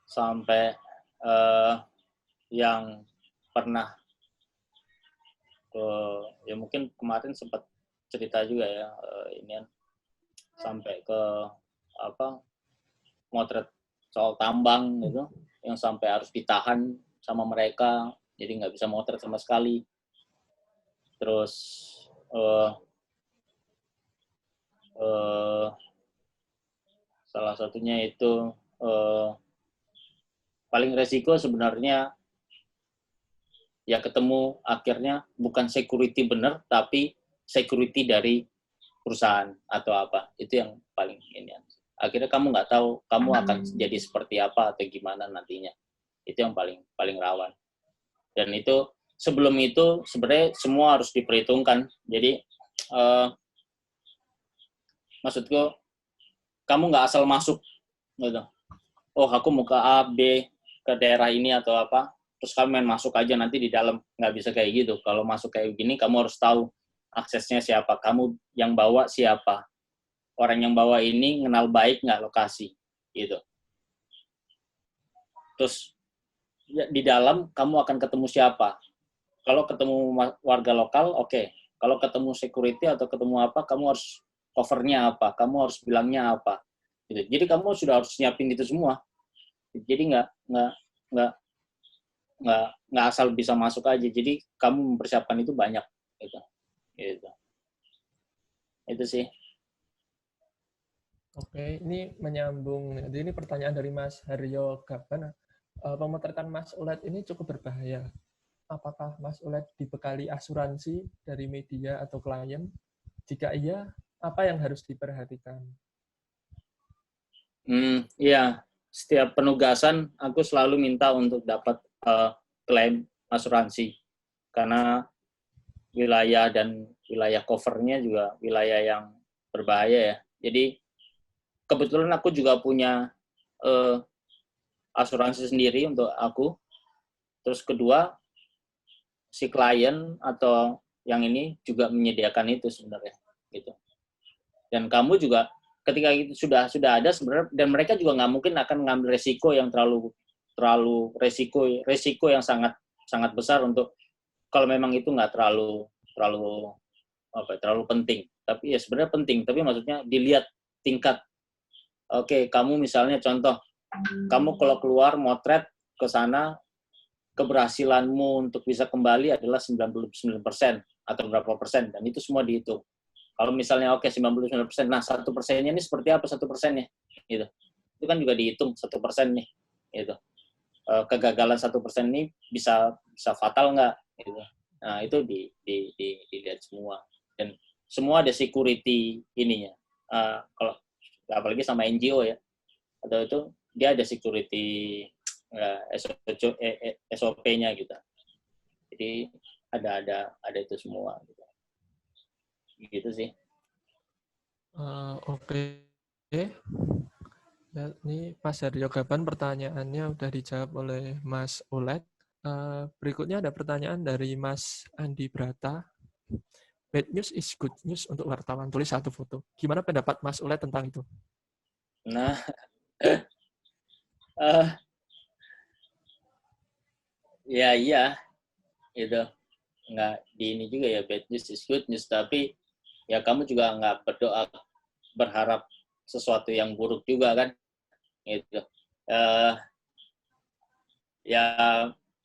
sampai yang pernah ya mungkin kemarin sempat cerita juga ya, ini sampai ke motret soal tambang gitu, yang sampai harus ditahan sama mereka, jadi nggak bisa motret sama sekali. Terus Salah satunya itu paling resiko sebenarnya ya ketemu akhirnya bukan security benar, tapi security dari perusahaan atau apa. Itu yang paling ini. Akhirnya kamu nggak tahu kamu akan jadi seperti apa atau gimana nantinya. Itu yang paling rawan. Dan itu sebelum itu sebenarnya semua harus diperhitungkan. Jadi maksudku kamu nggak asal masuk gitu. Oh, aku mau ke A, B, ke daerah ini atau apa, terus kamu main masuk aja nanti di dalam. Nggak bisa kayak gitu. Kalau masuk kayak gini, kamu harus tahu aksesnya siapa, kamu yang bawa siapa, orang yang bawa ini kenal baik nggak lokasi, gitu. Terus ya, di dalam kamu akan ketemu siapa. Kalau ketemu warga lokal, oke. Kalau ketemu security atau ketemu apa, kamu harus covernya apa, kamu harus bilangnya apa. Gitu. Jadi kamu sudah harus nyiapin itu semua. Jadi nggak asal bisa masuk aja. Jadi kamu mempersiapkan itu banyak. Gitu. Itu sih. Oke, ini menyambung. Jadi ini pertanyaan dari Mas Haryo Gaban. Pemotretan Mas Ulet ini cukup berbahaya. Apakah Mas Ulet dibekali asuransi dari media atau klien? Jika iya, apa yang harus diperhatikan? Iya, setiap penugasan aku selalu minta untuk dapat klaim asuransi karena wilayah dan wilayah covernya juga wilayah yang berbahaya ya. Jadi kebetulan aku juga punya asuransi sendiri untuk aku. Terus kedua, si klien atau yang ini juga menyediakan itu sebenarnya gitu. Dan kamu juga ketika itu sudah ada sebenarnya, dan mereka juga nggak mungkin akan mengambil resiko yang terlalu resiko yang sangat besar untuk kalau memang itu nggak terlalu penting. Tapi ya sebenarnya penting, tapi maksudnya dilihat tingkat. Oke, kamu misalnya contoh, kamu kalau keluar motret ke sana, keberhasilanmu untuk bisa kembali adalah 99% atau berapa persen, dan itu semua dihitung. Kalau misalnya 99%, nah 1%-nya ini seperti apa 1%-nya, gitu. Itu kan juga dihitung 1% nih, gitu. Kegagalan 1% ini bisa fatal nggak, gitu. Nah itu dilihat semua, dan semua ada security ininya. Kalau apalagi sama NGO ya, atau itu dia ada security SOP-nya gitu. Jadi ada itu semua. Gitu sih. Oke. Ya, ini Mas Haryo Gaban pertanyaannya udah dijawab oleh Mas Ulet. Berikutnya ada pertanyaan dari Mas Andi Brata. Bad news is good news untuk wartawan. Tulis satu foto. Gimana pendapat Mas Ulet tentang itu? Nah, ya iya, itu nggak di ini juga ya, bad news is good news, tapi ya kamu juga nggak berharap sesuatu yang buruk juga kan, gitu. Ya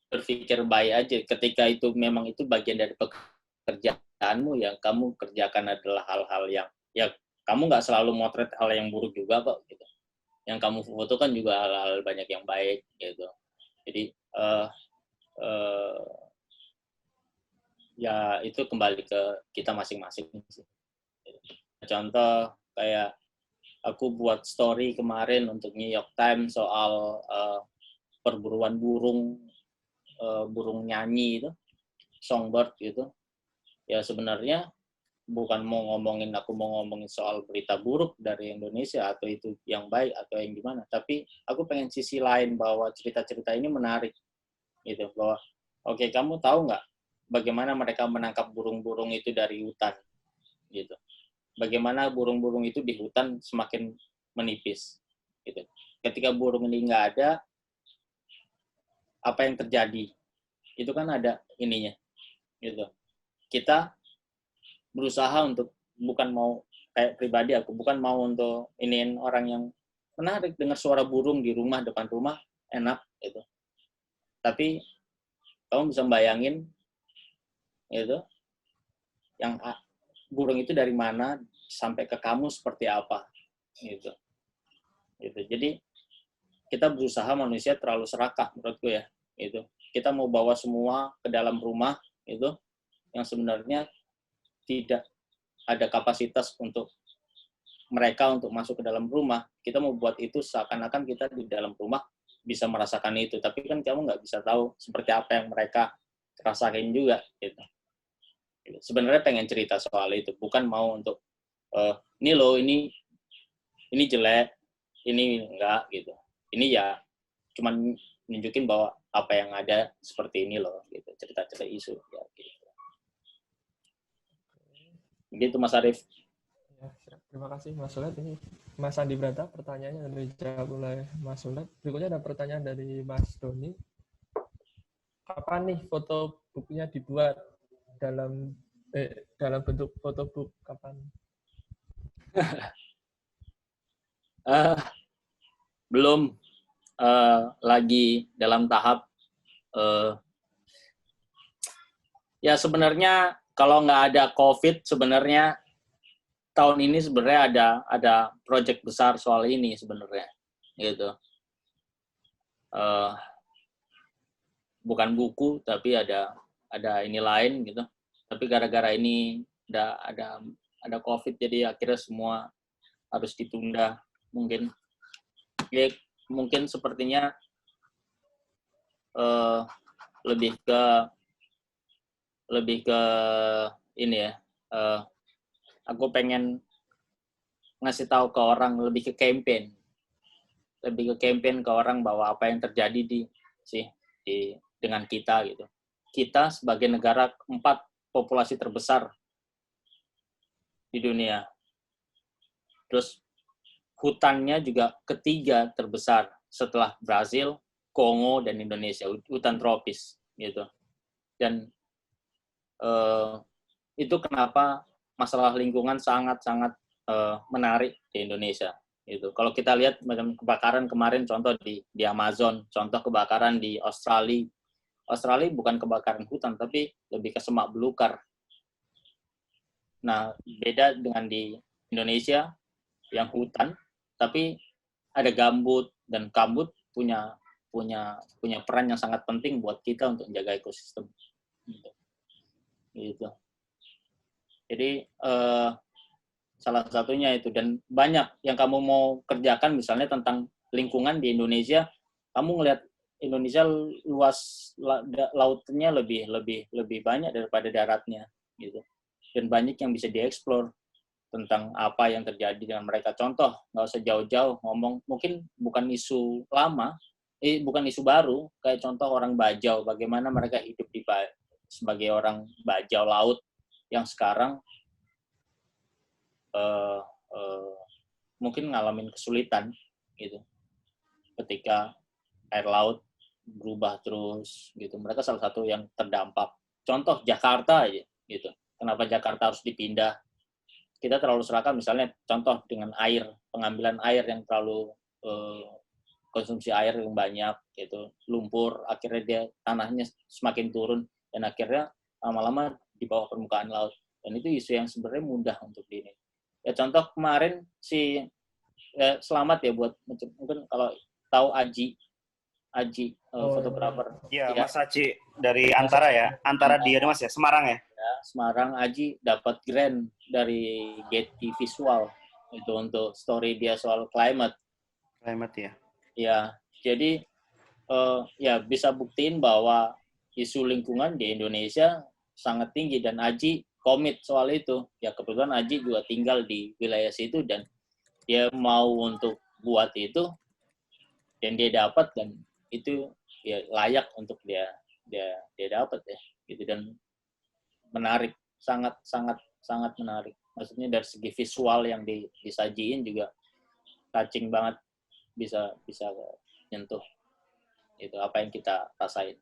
berpikir baik aja. Ketika itu memang itu bagian dari pekerjaanmu, yang kamu kerjakan adalah hal-hal yang ya kamu nggak selalu motret hal yang buruk juga kok, gitu. Yang kamu foto kan juga hal-hal banyak yang baik, gitu. Jadi ya itu kembali ke kita masing-masing sih. Contoh kayak aku buat story kemarin untuk New York Times soal perburuan burung nyanyi itu, songbird gitu. Ya sebenarnya bukan aku mau ngomongin soal berita buruk dari Indonesia atau itu yang baik atau yang gimana, tapi aku pengen sisi lain bahwa cerita-cerita ini menarik gitu, bahwa oke, kamu tahu nggak bagaimana mereka menangkap burung-burung itu dari hutan gitu, bagaimana burung-burung itu di hutan semakin menipis gitu. Ketika burung ini nggak ada, apa yang terjadi? Itu kan ada ininya gitu. Kita berusaha untuk, bukan mau kayak pribadi aku, bukan mau untuk iniin orang yang menarik dengar suara burung di rumah, depan rumah enak gitu. Tapi kamu bisa bayangin gitu, yang burung itu dari mana sampai ke kamu seperti apa gitu. Gitu. Jadi kita berusaha manusia terlalu serakah menurutku ya. Gitu. Kita mau bawa semua ke dalam rumah itu yang sebenarnya tidak ada kapasitas untuk mereka untuk masuk ke dalam rumah. Kita mau buat itu seakan-akan kita di dalam rumah bisa merasakan itu. Tapi kan kamu nggak bisa tahu seperti apa yang mereka rasain juga. Gitu. Sebenarnya pengen cerita soal itu, bukan mau untuk ini loh, ini jelek, ini enggak gitu. Ini ya cuman nunjukin bahwa apa yang ada seperti ini loh, gitu. Cerita-cerita isu ya gitu. Begitu Mas Arief. Ya, terima kasih Mas Sulet. Ini Mas Andi Brata, pertanyaannya dijawab oleh Mas Sulet. Berikutnya ada pertanyaan dari Mas Doni. Kapan nih foto bukunya dibuat dalam bentuk fotobook? Kapan? Belum, lagi dalam tahap ya sebenarnya kalau nggak ada COVID sebenarnya tahun ini sebenarnya ada proyek besar soal ini sebenarnya gitu. Bukan buku tapi ada ini lain gitu. Tapi gara-gara ini ada COVID jadi akhirnya semua harus ditunda mungkin. Ya, mungkin sepertinya lebih ke ini ya. Aku pengen ngasih tahu ke orang lebih ke campaign ke orang bahwa apa yang terjadi dengan kita gitu. Kita sebagai negara keempat populasi terbesar di dunia. Terus hutannya juga ketiga terbesar setelah Brazil, Kongo dan Indonesia, hutan tropis gitu. Dan itu kenapa masalah lingkungan sangat-sangat menarik di Indonesia. Gitu. Kalau kita lihat macam kebakaran kemarin, contoh di Amazon, contoh kebakaran di Australia. Australia bukan kebakaran hutan, tapi lebih ke semak belukar. Nah, beda dengan di Indonesia yang hutan, tapi ada gambut, dan gambut punya peran yang sangat penting buat kita untuk menjaga ekosistem. Gitu. Jadi salah satunya itu, dan banyak yang kamu mau kerjakan misalnya tentang lingkungan di Indonesia. Kamu ngelihat Indonesia luas lautnya lebih banyak daripada daratnya gitu, dan banyak yang bisa dieksplor tentang apa yang terjadi dengan mereka. Contoh, nggak usah jauh-jauh ngomong, mungkin bukan isu lama, bukan isu baru, kayak contoh orang Bajau, bagaimana mereka hidup sebagai orang Bajau laut yang sekarang mungkin ngalamin kesulitan gitu ketika air laut berubah terus gitu. Mereka salah satu yang terdampak. Contoh Jakarta aja gitu. Kenapa Jakarta harus dipindah? Kita terlalu serakah misalnya, contoh dengan air, pengambilan air yang terlalu konsumsi air yang banyak gitu, lumpur, akhirnya dia tanahnya semakin turun dan akhirnya lama-lama di bawah permukaan laut. Dan itu isu yang sebenarnya mudah untuk ini. Ya contoh kemarin selamat ya buat mungkin kalau tahu Aji fotografer. Iya, Mas Aji dari Antara ya. Antara dia Mas ya, Semarang ya. Ya, Semarang. Aji dapat grant dari Getty Visual itu untuk story dia soal climate ya. Ya, jadi ya bisa buktiin bahwa isu lingkungan di Indonesia sangat tinggi dan Aji komit soal itu. Ya kebetulan Aji juga tinggal di wilayah situ dan dia mau untuk buat itu dan dia dapat, dan itu ya layak untuk dia dapat ya gitu, dan menarik, sangat menarik. Maksudnya dari segi visual yang disajiin juga touching banget, bisa nyentuh itu apa yang kita rasain.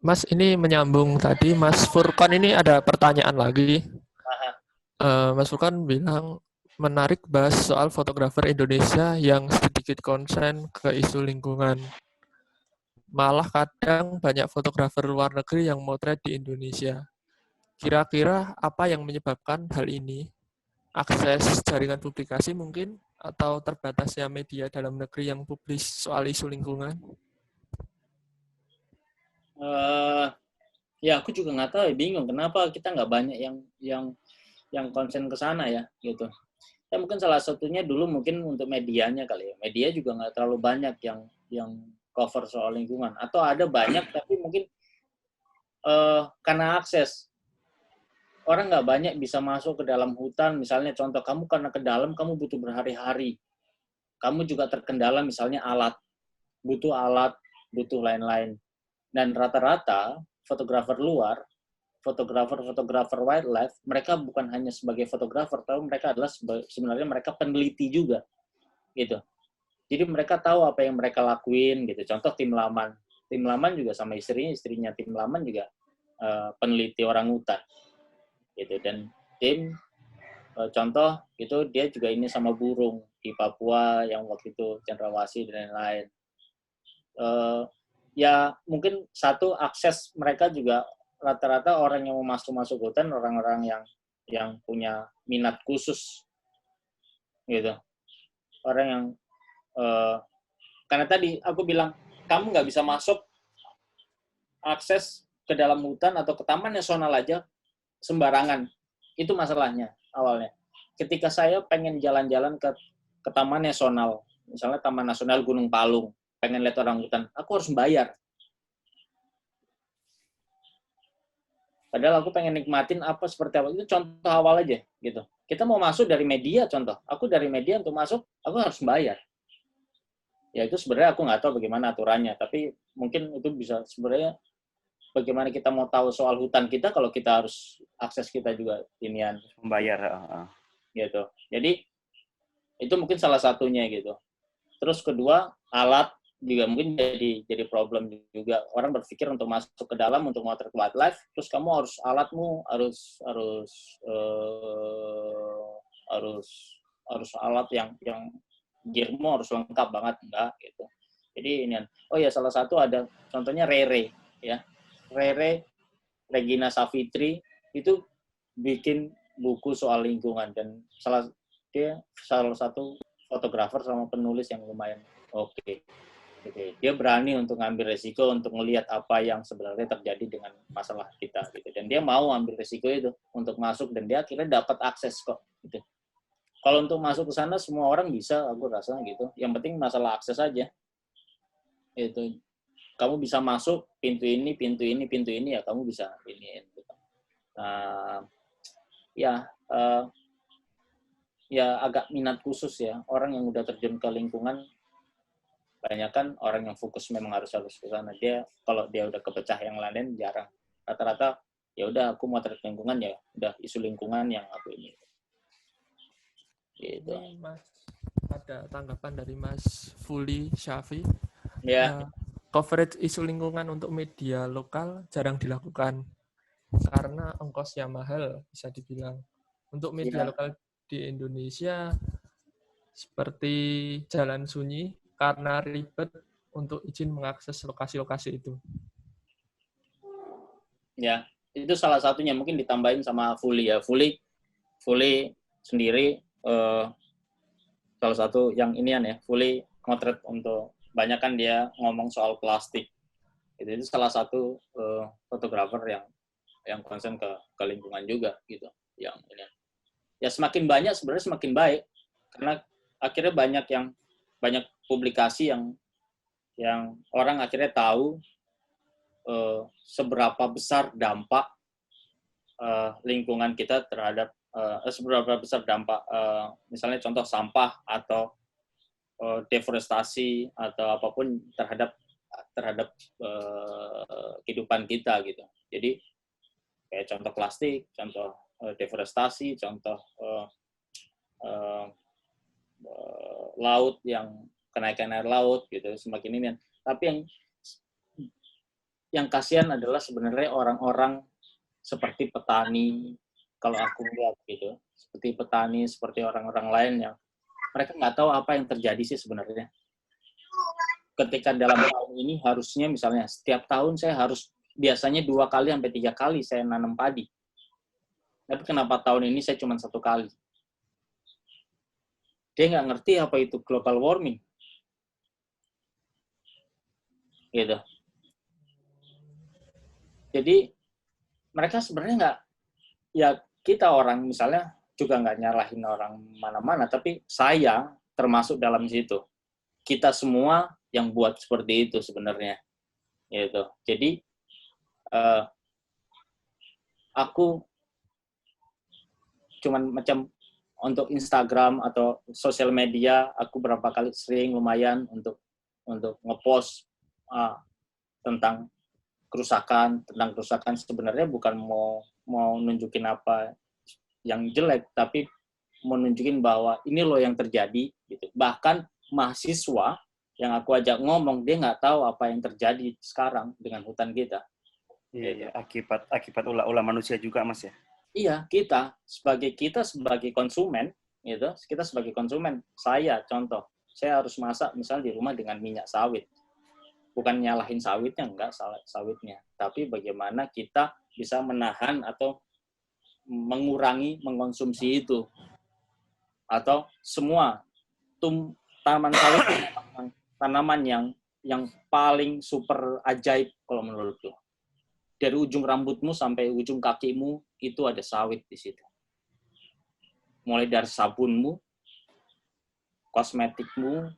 Mas, ini menyambung tadi Mas Furqan, ini ada pertanyaan lagi. Mas Furqan bilang menarik bahas soal fotografer Indonesia yang sedikit konsen ke isu lingkungan. Malah kadang banyak fotografer luar negeri yang motret di Indonesia. Kira-kira apa yang menyebabkan hal ini? Akses jaringan publikasi mungkin, atau terbatasnya media dalam negeri yang publis soal isu lingkungan? Ya aku juga nggak tahu, bingung kenapa kita nggak banyak yang konsen ke sana ya gitu. Ya mungkin salah satunya dulu mungkin untuk medianya kali ya. Media juga nggak terlalu banyak yang cover soal lingkungan. Atau ada banyak tapi mungkin karena akses. Orang nggak banyak bisa masuk ke dalam hutan. Misalnya contoh, kamu karena ke dalam kamu butuh berhari-hari. Kamu juga terkendala misalnya alat, butuh lain-lain. Dan rata-rata fotografer luar, fotografer wildlife, mereka bukan hanya sebagai fotografer, tapi mereka adalah sebenarnya mereka peneliti juga, gitu. Jadi mereka tahu apa yang mereka lakuin, gitu. Contoh Tim Laman juga sama istrinya Tim Laman juga peneliti orangutan, gitu. Dan Tim, contoh itu dia juga ini sama burung di Papua yang waktu itu cendrawasih dan lain-lain. Ya mungkin satu, akses mereka juga rata-rata orang yang mau masuk hutan, orang-orang yang punya minat khusus, gitu. Orang yang karena tadi aku bilang kamu nggak bisa masuk akses ke dalam hutan atau ke taman nasional aja sembarangan. Itu masalahnya awalnya. Ketika saya pengen jalan-jalan ke taman nasional, misalnya Taman Nasional Gunung Palung, pengen lihat orangutan, aku harus bayar. Padahal aku pengen nikmatin apa seperti apa. Itu contoh awal aja gitu. Kita mau masuk dari media, contoh. Aku dari media untuk masuk, aku harus bayar. Ya itu sebenarnya aku nggak tahu bagaimana aturannya, tapi mungkin itu bisa sebenarnya bagaimana kita mau tahu soal hutan kita kalau kita harus akses kita juga inian Membayar. gitu. Jadi itu mungkin salah satunya gitu. Terus kedua, alat juga mungkin jadi problem juga. Orang berpikir untuk masuk ke dalam untuk motret wildlife, terus kamu alatmu harus alat yang gearmu harus lengkap banget, enggak gitu. Jadi ini, oh ya salah satu ada contohnya Rere ya. Rere Regina Savitri itu bikin buku soal lingkungan dan dia salah satu fotografer sama penulis yang lumayan oke. Gitu. Dia berani untuk ngambil resiko untuk melihat apa yang sebenarnya terjadi dengan masalah kita gitu. Dan dia mau ambil resiko itu untuk masuk dan dia akhirnya dapat akses kok gitu. Kalau untuk masuk ke sana semua orang bisa, aku rasa gitu. Yang penting masalah akses aja. Itu kamu bisa masuk pintu ini ya kamu bisa ini. Gitu. Ya agak minat khusus ya. Orang yang udah terjun ke lingkungan kebanyakan orang yang fokus memang harus ke sana. Kalau dia udah kepecah yang lain jarang. Rata-rata ya udah aku mau terkait lingkungan ya udah isu lingkungan yang aku ini. Gitu. Ini Mas ada tanggapan dari Mas Fuli Syafi. Ya. Coverage isu lingkungan untuk media lokal jarang dilakukan karena ongkosnya mahal, bisa dibilang. Untuk media lokal di Indonesia seperti Jalan Sunyi karena ribet untuk izin mengakses lokasi-lokasi itu. Ya, itu salah satunya mungkin ditambahin sama Fuli ya. Fuli sendiri salah satu yang inian ya. Fuli motret untuk banyak kan dia ngomong soal plastik. Itu salah satu fotografer yang concern ke lingkungan juga gitu. Yang ini. Ya semakin banyak sebenarnya semakin baik karena akhirnya banyak publikasi yang orang akhirnya tahu seberapa besar dampak lingkungan kita terhadap seberapa besar dampak misalnya contoh sampah atau deforestasi atau apapun terhadap kehidupan kita gitu. Jadi kayak contoh plastik, contoh deforestasi, contoh laut yang kenaikan air laut gitu semakin ini. Tapi yang kasihan adalah sebenarnya orang-orang seperti petani, kalau aku lihat gitu, seperti petani, seperti orang-orang lain yang mereka nggak tahu apa yang terjadi sih sebenarnya. Ketika dalam tahun ini harusnya misalnya setiap tahun saya harus biasanya 2 kali sampai 3 kali saya nanam padi. Tapi kenapa tahun ini saya cuma 1 kali? dia nggak ngerti apa itu global warming, gitu. Jadi mereka sebenarnya nggak, ya kita orang misalnya juga nggak nyalahin orang mana-mana, tapi saya termasuk dalam situ. Kita semua yang buat seperti itu sebenarnya, gitu. Jadi aku cuman macam untuk Instagram atau sosial media, aku berapa kali sering lumayan untuk ngepost tentang kerusakan sebenarnya bukan mau nunjukin apa yang jelek, tapi mau nunjukin bahwa ini loh yang terjadi, gitu. Bahkan mahasiswa yang aku ajak ngomong, dia nggak tahu apa yang terjadi sekarang dengan hutan kita. Iya, akibat ulah manusia juga, Mas ya. Iya, kita sebagai konsumen, gitu. Kita sebagai konsumen, saya harus masak misalnya di rumah dengan minyak sawit. Bukan nyalahin sawitnya, enggak salah sawitnya, tapi bagaimana kita bisa menahan atau mengurangi mengkonsumsi itu. Atau semua tanaman sawit, tanaman yang paling super ajaib kalau menurutku. Dari ujung rambutmu sampai ujung kakimu itu ada sawit di situ. Mulai dari sabunmu, kosmetikmu,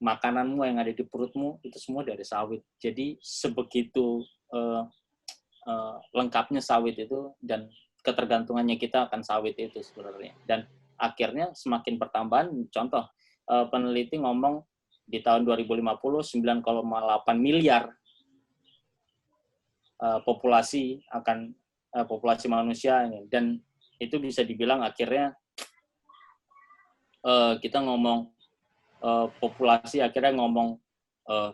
makananmu yang ada di perutmu, itu semua dari sawit. Jadi sebegitu lengkapnya sawit itu, dan ketergantungannya kita akan sawit itu sebenarnya. Dan akhirnya semakin pertambahan, contoh peneliti ngomong di tahun 2050 9,8 miliar populasi manusia ini, dan itu bisa dibilang akhirnya kita ngomong populasi, akhirnya ngomong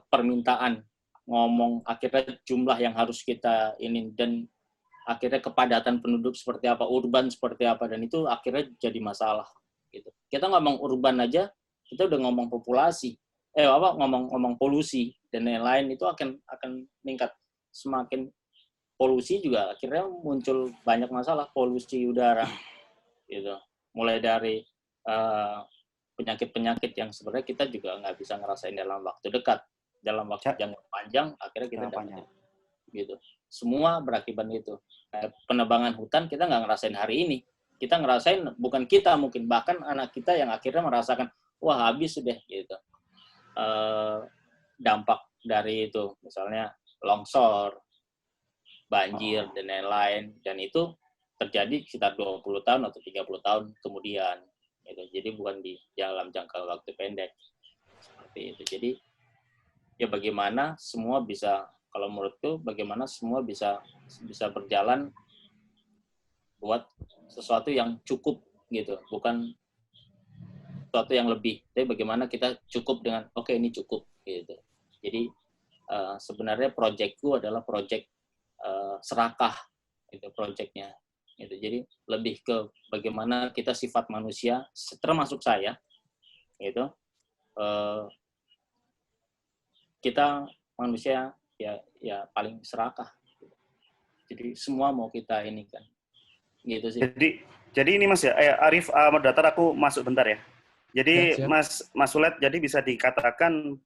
permintaan, ngomong akhirnya jumlah yang harus kita ini, dan akhirnya kepadatan penduduk seperti apa, urban seperti apa, dan itu akhirnya jadi masalah, gitu. Kita ngomong urban aja, kita udah ngomong populasi, ngomong polusi dan lain-lain, itu akan meningkat. Semakin polusi juga akhirnya muncul banyak masalah, polusi udara, gitu. Mulai dari penyakit-penyakit yang sebenarnya kita juga nggak bisa ngerasain dalam waktu dekat, dalam waktu jangka panjang akhirnya kita dapat, gitu. Semua berakibat itu. Penebangan hutan kita nggak ngerasain hari ini, kita ngerasain, bukan kita, mungkin bahkan anak kita yang akhirnya merasakan, wah habis sudah, gitu. Dampak dari itu, misalnya longsor, banjir, dan lain-lain, dan itu terjadi sekitar 20 tahun atau 30 tahun kemudian, gitu. Jadi bukan di dalam jangka waktu pendek seperti itu. Jadi ya bagaimana semua bisa, kalau menurutku bagaimana semua bisa berjalan buat sesuatu yang cukup, gitu, bukan sesuatu yang lebih, tapi bagaimana kita cukup dengan oke, ini cukup, gitu. Jadi sebenarnya proyekku adalah proyek serakah, itu proyeknya, gitu. Jadi lebih ke bagaimana kita sifat manusia, termasuk saya, gitu, kita manusia ya paling serakah, gitu. Jadi semua mau kita ini kan, gitu sih. Jadi ini Mas ya, Arif moderator, aku masuk bentar ya. Jadi Ya, Mas Sulet, jadi bisa dikatakan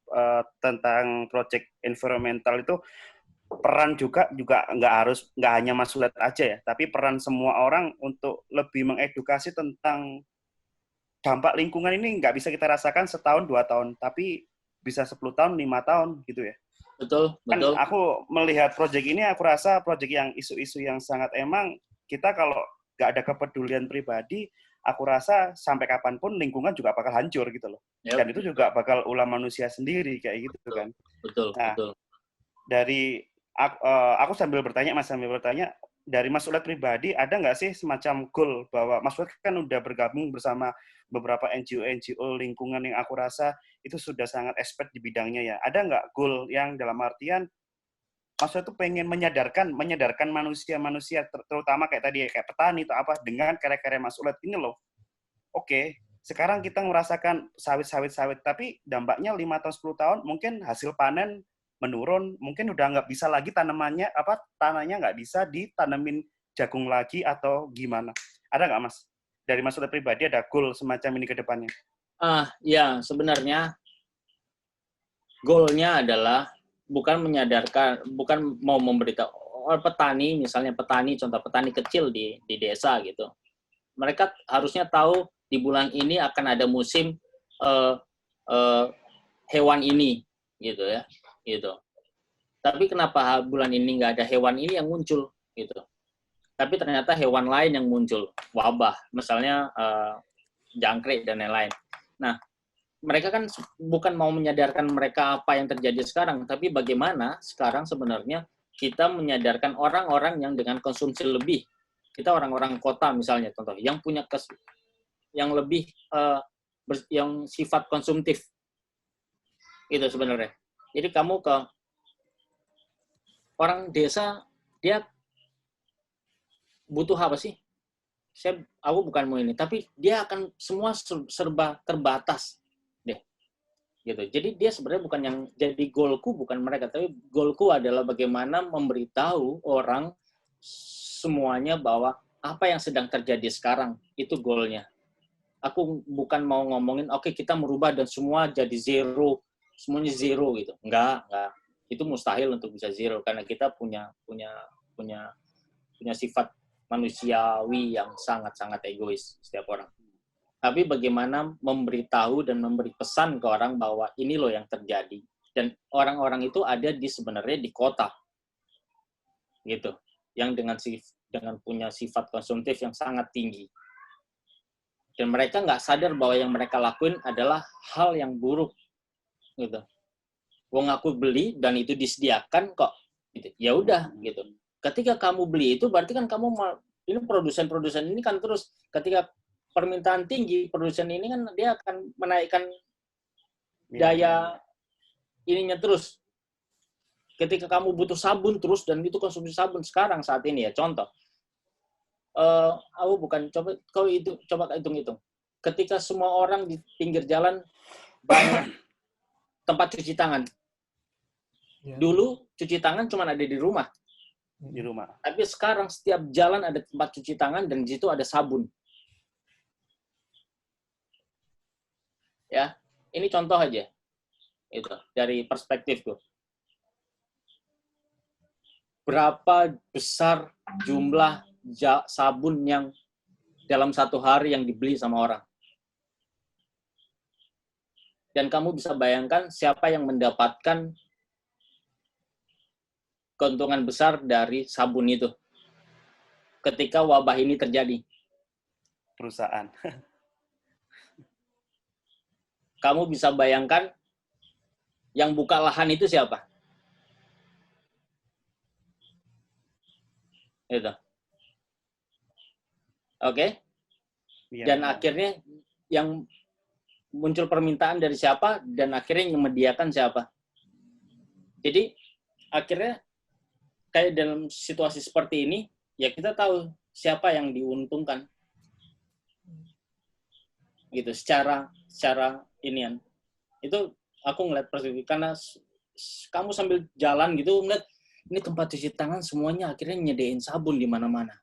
tentang proyek environmental itu peran juga nggak hanya Mas Sulet aja ya, tapi peran semua orang untuk lebih mengedukasi tentang dampak lingkungan ini nggak bisa kita rasakan setahun 2 tahun, tapi bisa 10 tahun 5 tahun gitu ya. Betul. Kan aku melihat proyek ini, aku rasa proyek yang isu-isu yang sangat, emang kita kalau nggak ada kepedulian pribadi, aku rasa sampai kapanpun lingkungan juga bakal hancur gitu loh. Yep. Dan itu juga bakal ulah manusia sendiri kayak gitu, betul, kan. Betul. Dari aku sambil bertanya, dari Mas Sulet pribadi, ada nggak sih semacam goal bahwa Mas Sulet kan udah bergabung bersama beberapa NGO lingkungan yang aku rasa itu sudah sangat expert di bidangnya ya. Ada nggak goal yang dalam artian Mas Sulet tuh pengen menyadarkan manusia, terutama kayak tadi kayak petani atau apa, dengan karya-karya Mas Sulet ini loh. Oke, sekarang kita merasakan sawit, tapi dampaknya 5 tahun 10 tahun mungkin hasil panen menurun, mungkin udah nggak bisa lagi tanahnya nggak bisa ditanemin jagung lagi atau gimana. Ada nggak Mas? Dari Mas Sulet pribadi ada goal semacam ini ke depannya? Ya sebenarnya goalnya adalah bukan menyadarkan, bukan mau memberitahu petani, misalnya contoh petani kecil di desa gitu. Mereka harusnya tahu di bulan ini akan ada musim uh, uh, hewan ini, gitu ya, gitu. Tapi kenapa bulan ini nggak ada hewan ini yang muncul, gitu. Tapi ternyata hewan lain yang muncul, wabah, misalnya jangkrik dan lain-lain. Nah, mereka kan bukan mau menyadarkan mereka apa yang terjadi sekarang, tapi bagaimana sekarang sebenarnya kita menyadarkan orang-orang yang dengan konsumsi lebih. Kita orang-orang kota misalnya, contoh, yang punya yang lebih yang sifat konsumtif. Itu sebenarnya. Jadi kamu ke orang desa, dia butuh apa sih? Aku bukan mau ini, tapi dia akan semua serba terbatas deh. Gitu. Jadi dia sebenarnya bukan yang jadi goalku, bukan mereka, tapi goalku adalah bagaimana memberitahu orang semuanya bahwa apa yang sedang terjadi sekarang itu goalnya. Aku bukan mau ngomongin oke, kita merubah dan semua jadi zero, semuanya zero gitu. Enggak. Itu mustahil untuk bisa zero karena kita punya sifat manusiawi yang sangat-sangat egois setiap orang. Tapi bagaimana memberitahu dan memberi pesan ke orang bahwa ini loh yang terjadi. Dan orang-orang itu ada sebenarnya di kota. Gitu. Yang dengan punya sifat konsumtif yang sangat tinggi. Dan mereka nggak sadar bahwa yang mereka lakuin adalah hal yang buruk. Gitu. Wong aku beli dan itu disediakan kok. Gitu. Ya udah gitu. Ketika kamu beli itu berarti kan kamu ini produsen ini kan terus ketika permintaan tinggi, produsen ini kan dia akan menaikkan daya ininya terus. Ketika kamu butuh sabun terus dan itu konsumsi sabun sekarang saat ini ya, contoh. Aku bukan coba hitung-hitung. Ketika semua orang di pinggir jalan banyak tempat cuci tangan. Dulu cuci tangan cuma ada di rumah. Tapi sekarang setiap jalan ada tempat cuci tangan dan di situ ada sabun. Ya, ini contoh aja. Itu dari perspektifku. Berapa besar jumlah sabun yang dalam satu hari yang dibeli sama orang? Dan kamu bisa bayangkan siapa yang mendapatkan keuntungan besar dari sabun itu ketika wabah ini terjadi? Perusahaan. Kamu bisa bayangkan yang buka lahan itu siapa? Itu. Oke? Dan akhirnya yang muncul permintaan dari siapa dan akhirnya yang menyediakan siapa? Jadi akhirnya kayak dalam situasi seperti ini, ya kita tahu siapa yang diuntungkan. Gitu, secara inian. Itu aku ngeliat perspektif, karena kamu sambil jalan gitu, ngeliat, ini tempat cuci tangan semuanya akhirnya nyediain sabun di mana-mana.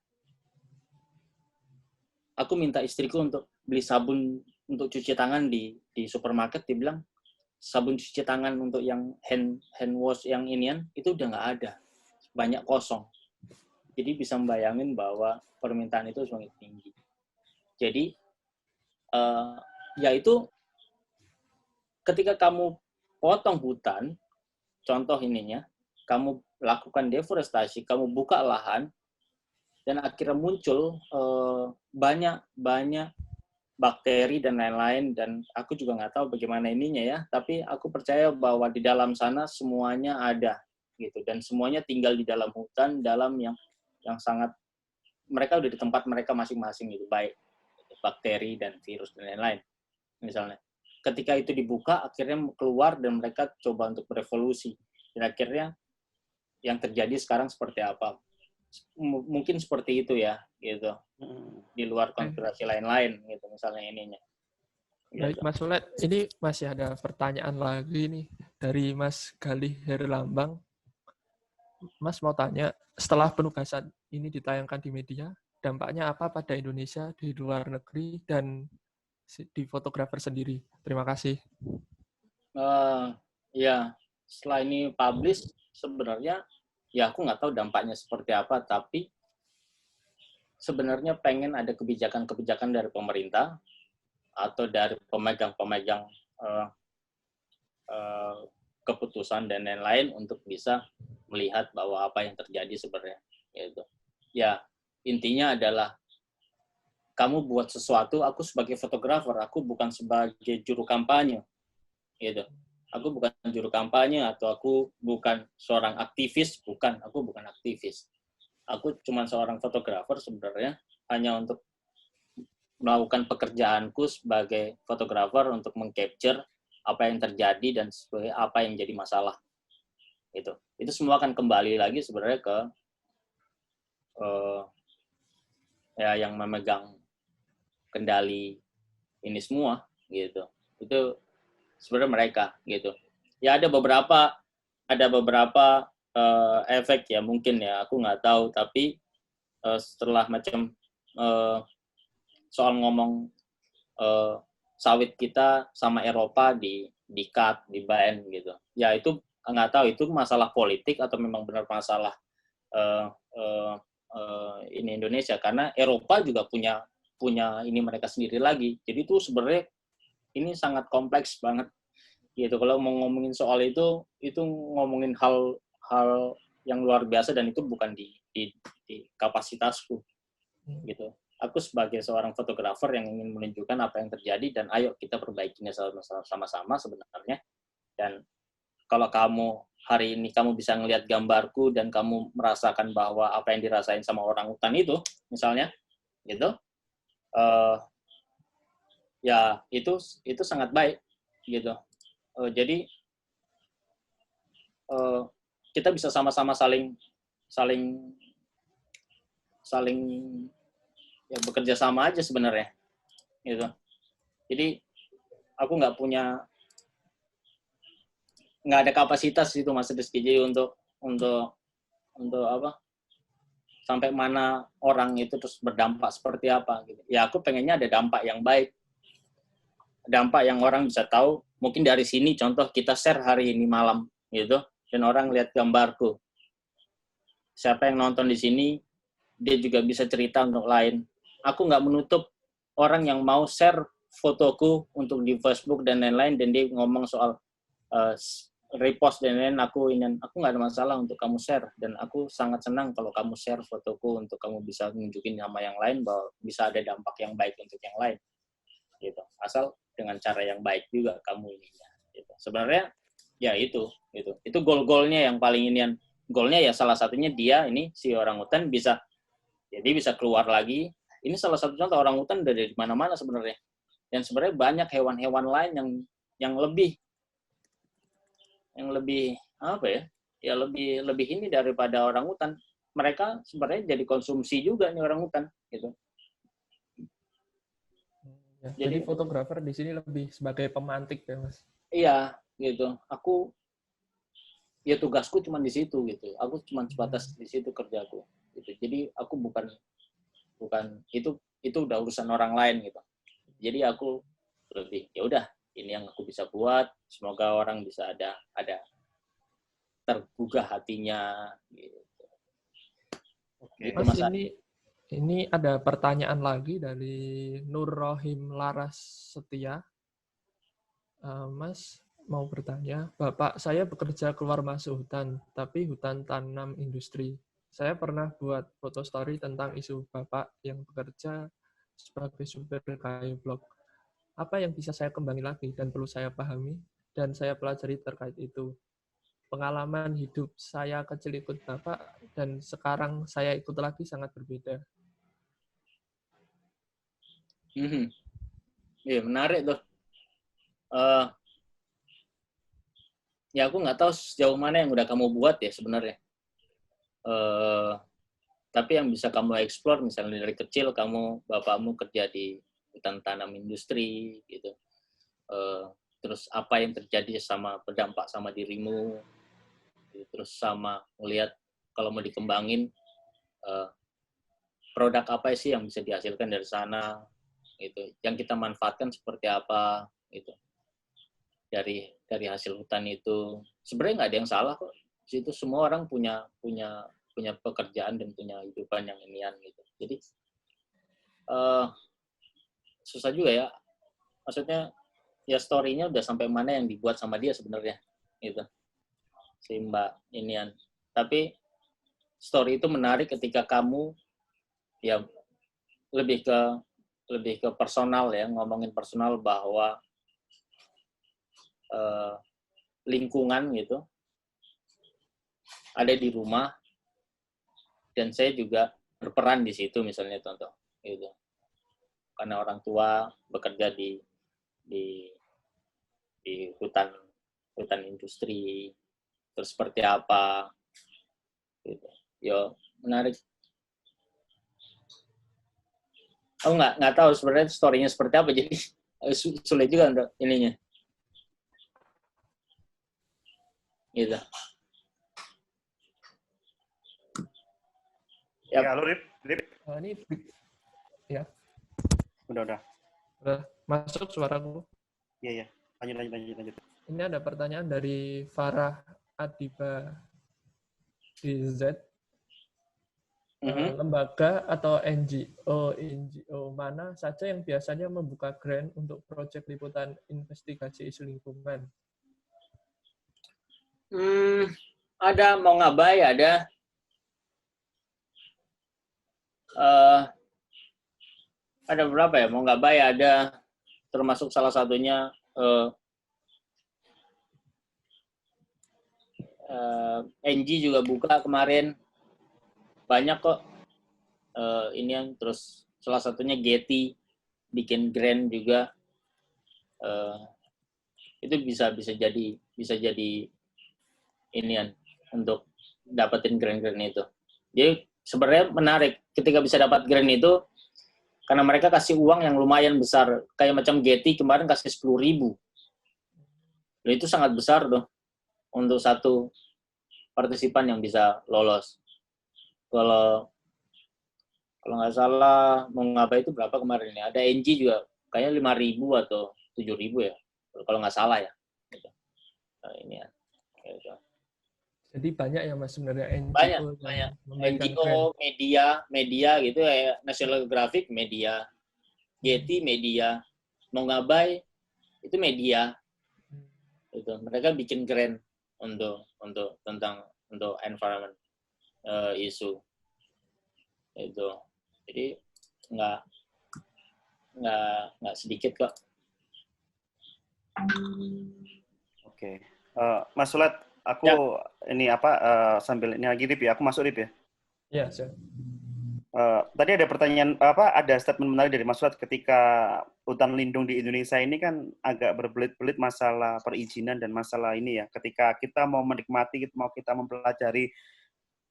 Aku minta istriku untuk beli sabun untuk cuci tangan di supermarket, dia bilang, sabun cuci tangan untuk yang hand wash yang inian, itu udah nggak ada. Banyak kosong. Jadi bisa membayangin bahwa permintaan itu semakin tinggi. Jadi, yaitu ketika kamu potong hutan, contoh ininya, kamu lakukan deforestasi, kamu buka lahan, dan akhirnya muncul banyak bakteri dan lain-lain, dan aku juga nggak tahu bagaimana ininya ya, tapi aku percaya bahwa di dalam sana semuanya ada. Gitu, dan semuanya tinggal di dalam hutan, dalam yang sangat, mereka udah di tempat mereka masing-masing gitu, baik bakteri dan virus dan lain-lain misalnya. Ketika itu dibuka, akhirnya keluar dan mereka coba untuk berevolusi, dan akhirnya yang terjadi sekarang seperti apa? Mungkin seperti itu ya, gitu. Di luar konspirasi lain-lain gitu, misalnya ininya. Baik, Mas Ulet, ini masih ada pertanyaan lagi nih dari Mas Galih Herlambang. Mas mau tanya, setelah penugasan ini ditayangkan di media, dampaknya apa pada Indonesia di luar negeri, dan di fotografer sendiri? Terima kasih. Ya, setelah ini publish, sebenarnya ya aku nggak tahu dampaknya seperti apa, tapi sebenarnya pengen ada kebijakan-kebijakan dari pemerintah atau dari pemegang-pemegang keputusan dan lain-lain untuk bisa melihat bahwa apa yang terjadi sebenarnya. Gitu. Ya, intinya adalah kamu buat sesuatu, aku sebagai fotografer, aku bukan sebagai juru kampanye. Gitu. Aku bukan juru kampanye atau aku bukan seorang aktivis, aku bukan aktivis. Aku cuma seorang fotografer sebenarnya, hanya untuk melakukan pekerjaanku sebagai fotografer untuk meng-capture apa yang terjadi dan sebagai apa yang jadi masalah. Itu semua akan kembali lagi sebenarnya ke ya yang memegang kendali ini semua gitu. Itu sebenarnya mereka gitu. Ya ada beberapa efek ya mungkin ya, aku nggak tahu, tapi setelah macam soal ngomong sawit kita sama Eropa di cut, di ban gitu. Ya itu nggak tahu itu masalah politik atau memang benar masalah ini Indonesia, karena Eropa juga punya ini mereka sendiri lagi. Jadi itu sebenarnya ini sangat kompleks banget gitu. Kalau mau ngomongin soal itu ngomongin hal yang luar biasa dan itu bukan di kapasitasku gitu. Aku sebagai seorang fotografer yang ingin menunjukkan apa yang terjadi dan ayo kita perbaikinya sama-sama sebenarnya. Dan kalau kamu hari ini kamu bisa ngelihat gambarku dan kamu merasakan bahwa apa yang dirasain sama orang hutan itu misalnya gitu, ya itu sangat baik gitu. Jadi kita bisa sama-sama saling ya bekerja sama aja sebenarnya gitu. Jadi aku nggak ada kapasitas itu Mas Rizky, jadi untuk apa sampai mana orang itu terus berdampak seperti apa gitu. Ya aku pengennya ada dampak yang baik, dampak yang orang bisa tahu. Mungkin dari sini contoh kita share hari ini malam gitu dan orang lihat gambarku, siapa yang nonton di sini dia juga bisa cerita untuk lain. Aku nggak menutup orang yang mau share fotoku untuk di Facebook dan lain-lain dan dia ngomong soal repost dan lain-lain, aku nggak ada masalah untuk kamu share, dan aku sangat senang kalau kamu share fotoku untuk kamu bisa nunjukin sama yang lain bahwa bisa ada dampak yang baik untuk yang lain gitu, asal dengan cara yang baik juga kamu ininya gitu. Sebenarnya ya itu goal-goalnya yang paling inian, goalnya ya salah satunya dia ini si orangutan bisa keluar lagi. Ini salah satu contoh, orangutan udah dari mana-mana sebenarnya, dan sebenarnya banyak hewan-hewan lain yang lebih apa ya lebih ini daripada orangutan. Mereka sebenarnya jadi konsumsi juga nih orangutan gitu. Ya, jadi fotografer di sini lebih sebagai pemantik ya Mas. Iya gitu. Aku ya tugasku cuma di situ gitu. Aku cuma sebatas di situ kerjaku gitu. Jadi aku bukan itu udah urusan orang lain gitu. Jadi aku lebih ya udah, ini yang aku bisa buat, semoga orang bisa ada tergugah hatinya gitu. Oke. Mas, ini ada pertanyaan lagi dari Nur Rohim Laras Setia. Mas mau bertanya, Bapak saya bekerja keluar masuk hutan, tapi hutan tanam industri. Saya pernah buat foto story tentang isu Bapak yang bekerja sebagai supir kayu blok. Apa yang bisa saya kembangin lagi dan perlu saya pahami dan saya pelajari terkait itu? Pengalaman hidup saya kecil ikut Bapak dan sekarang saya ikut lagi sangat berbeda. Iya, menarik tuh. Ya aku nggak tahu sejauh mana yang udah kamu buat ya sebenarnya. Tapi yang bisa kamu explore, misalnya dari kecil bapakmu kerja di hutan tanam industri gitu. Terus apa yang terjadi berdampak sama dirimu, gitu. Terus sama ngelihat kalau mau dikembangin produk apa sih yang bisa dihasilkan dari sana, gitu. Yang kita manfaatkan seperti apa gitu. Dari hasil hutan itu sebenarnya nggak ada yang salah kok. Di situ semua orang punya pekerjaan dan punya hidupan yang inian gitu. Jadi susah juga ya. Maksudnya ya story-nya udah sampai mana yang dibuat sama dia sebenarnya gitu. Si Mbak inian. Tapi story itu menarik ketika kamu ya lebih ke personal ya, ngomongin personal bahwa lingkungan gitu ada di rumah dan saya juga berperan di situ misalnya contoh gitu. Karena orang tua bekerja di hutan industri terus seperti apa gitu. Yo menarik. Aku nggak tahu sebenarnya story-nya seperti apa, jadi sulit juga untuk ininya. Gitu. Yep. Ya, halo Rip. Ini ya. Udah. Udah masuk suaraku? Iya. Lanjut. Ini ada pertanyaan dari Farah Adiba DZ. Lembaga atau NGO mana saja yang biasanya membuka grant untuk proyek liputan investigasi isu lingkungan? Ada mau ngabai, ada berapa ya? Mau ngabai ada, termasuk salah satunya NG juga buka kemarin. Banyak kok ini yang terus salah satunya Getty bikin grant juga. Itu bisa jadi inian untuk dapetin grant itu. Jadi sebenarnya menarik ketika bisa dapat grant itu karena mereka kasih uang yang lumayan besar, kayak macam Getty kemarin kasih 10.000. Dan itu sangat besar tuh untuk satu partisipan yang bisa lolos. Kalau nggak salah mau ngapain itu berapa kemarin ya? Ada NG juga kayaknya 5.000 atau 7.000 ya. Kalau nggak salah ya. Gitu. Nah, ini ya. Gitu. Jadi banyak ya Mas sebenarnya NGO. Banyak. NGO, media gitu ya. National Geographic media, Getty media, mau ngabai itu media. Itu mereka bikin grant untuk environment isu itu. Jadi nggak sedikit kok. Oke. Mas Sulat, aku ini sambil ini lagi Rip ya, aku masuk Rip ya. Iya, siap. Tadi ada pertanyaan ada statement menarik dari Mas Sulat ketika hutan lindung di Indonesia ini kan agak berbelit-belit masalah perizinan dan masalah ini ya. Ketika kita mau menikmati, mau kita mempelajari